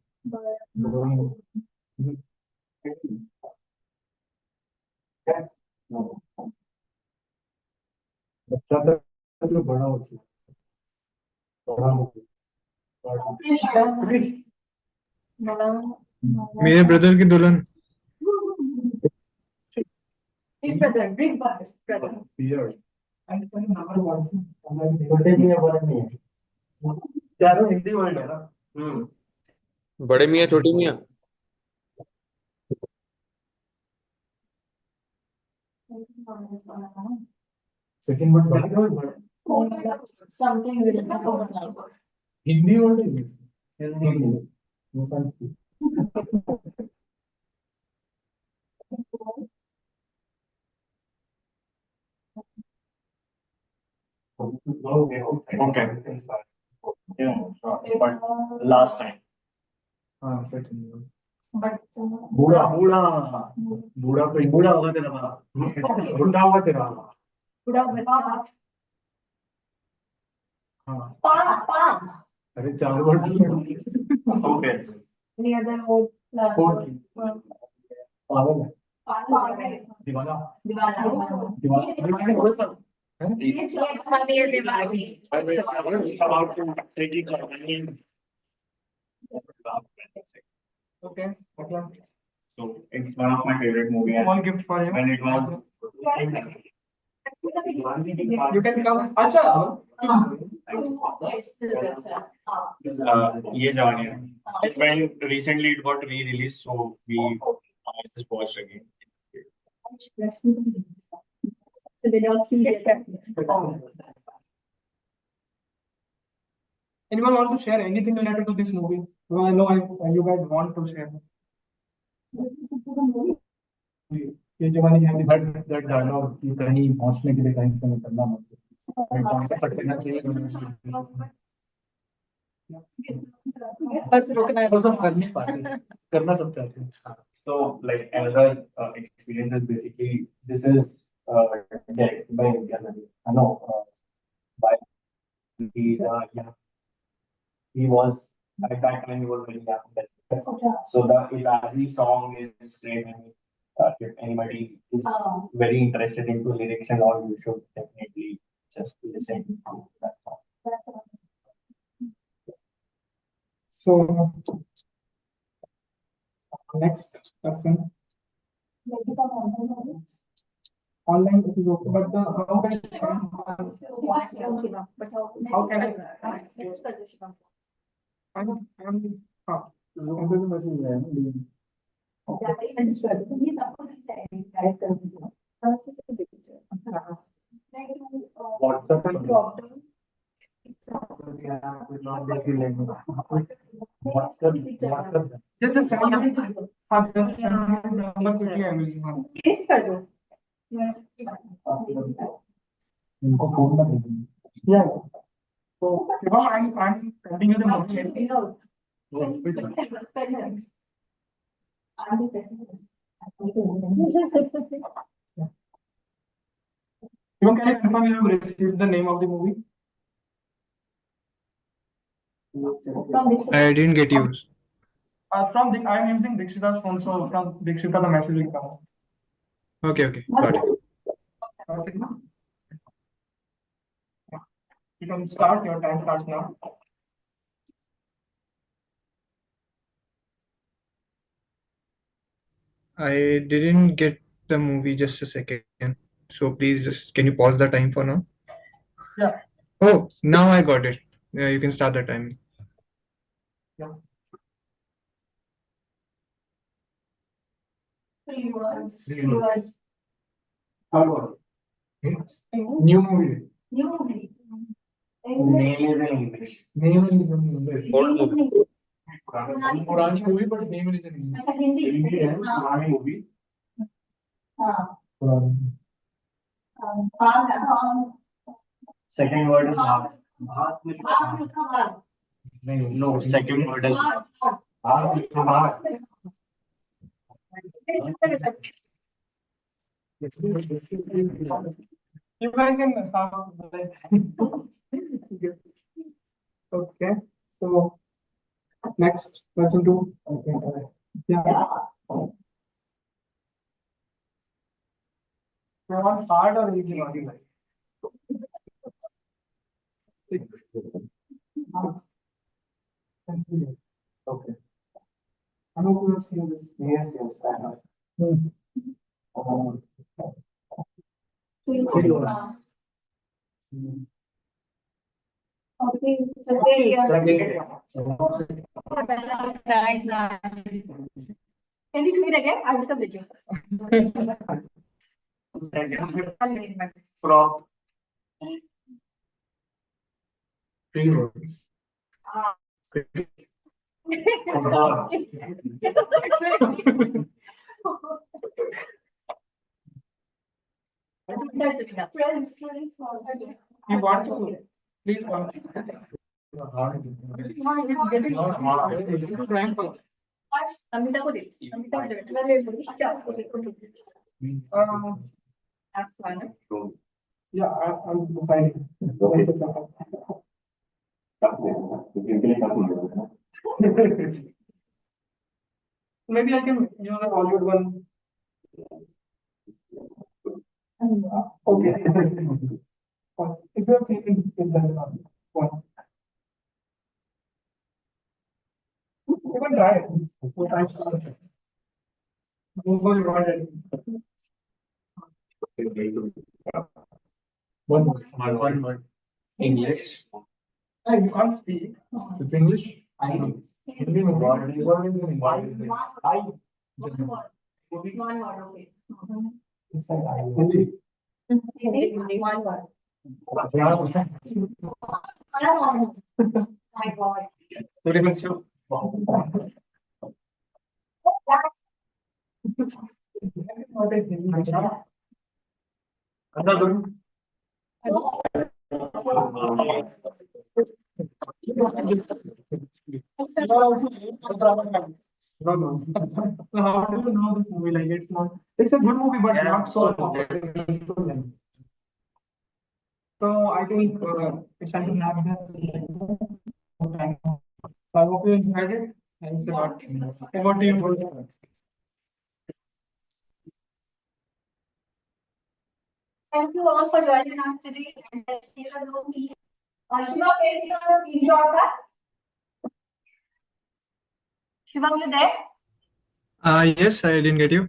बच्चा तो जो बड़ा होता है बड़ा मेरे ब्रदर की दुल्हन Big brother, big brother. Beard. छोटे मियाँ बड़े मियाँ चारों हिंदी वर्ड है ना बड़े मियाँ छोटे मियाँ second word Something with Hindi word है Hindi You can't speak. Okay. Yeah, sure. But last time. Second word. But बूढ़ा बूढ़ा बूढ़ा कोई बूढ़ा होगा तेरा बाप बुढ़ा हुआ तेरा हाँ palm. अरे चार word Okay. Near the road. Fourth. पागल है Divana. दीवाना About to take it. Okay. Okay. So it's one of my favorite movies. Small gift for you. When it was You can come. Acha. ये जवानी है. When recently it got re-released, so we just watched again. Anyone want to share anything related to this movie? Well, I know you guys want to share. ये जवानी है that dialogue कि कहीं पहुंचने के लिए कहीं से निकलना मत पकड़ना चाहिए बस रुकना है बस हम कर नहीं पाते करना सब चाहते हैं So like another experience is basically this is directed by Indian. I know by he he was at that time he was very young. So the Ilari song is great. And, if anybody is very interested into lyrics and all, you should definitely just listen to that song. So next person. Online it is okay, but how can I am इनको phone ना दे Yeah. So I'm continue the motion. Can I confirm you have received the name of the movie? I didn't get you. I'm using Dikshita's phone, so from Dikshita the message will come. Okay, got it. Okay. You can start, your time starts now. I didn't get the movie, just a second. So please can you pause the time for now? Yeah. Oh, now I got it. Yeah, you can start the time. Yeah. Three words. Three Three words. words. Third word. New movie. New movie. Name is in English. Name is in English. Old movie. Purani movie, but name is in English. अच्छा Hindi. Hindi है, हाँ. Purani movie. हाँ. Purani. हाँ. Second word is Bharat. भाग मिल्खा भाग. No, second word is Bharat. Bharat Mikha Bharat. You guys can have okay. So next person to yeah. You want hard or easy one? Six. Okay. I hope you have seen this. Yes, yes, I have. Three Three words. words. Okay. Nice. Can you do it again? I will come with you. Prop. Three words. That's enough. Friends. You want to please come. It's getting hard. It's trying for. Amita को दे. Amita को दे. मैं ले लूँगी. अच्छा, okay. That's fine. Yeah, I'm deciding. Maybe I can use a Hollywood one. Okay. If you're thinking, it's that one. You can try it. What I'm saying. Google word. One word. English. Hey, you can't speak. It's English. I know. Hindi में word is in English. I. One word. One word. Okay. It's like I. Hindi. Hindi. One word. My God. Very much so. Another. No. How do you know this movie? Like it's not. It's a good movie, but not so. So I think it's time to nap this. I hope you enjoyed it. Thanks a lot. Over to you, boys. Thank you all for joining us today. And let's take a look. Shiva, can you screenshot us? Shiva, you there? Yes, I didn't get you.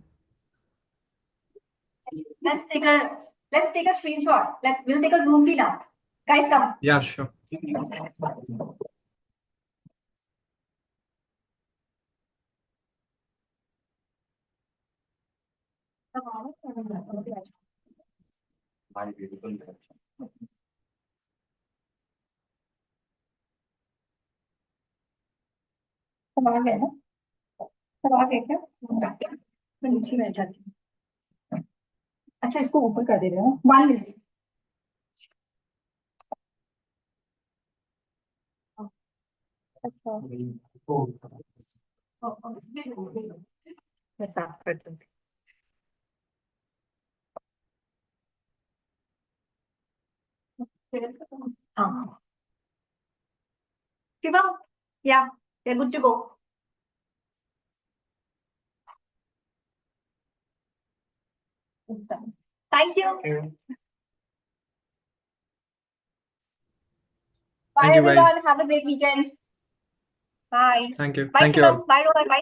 Let's take a screenshot. We'll take a zoom feed now. Guys, come. Yeah, sure. My beautiful direction. सब आ गया ना? सब आ गया क्या? मैं नीचे बैठ जाती हूँ। अच्छा, इसको ऊपर कर दे रहे हो? 1 minute. अच्छा। मैं साफ कर दूँगी। हाँ। Shiva, yeah, we're good to go. Thank you. Bye, Thank you, everyone. guys. Have a great weekend. Bye. Thank you. Bye, Thank you Shivam. all. Bye, Rohan. Bye.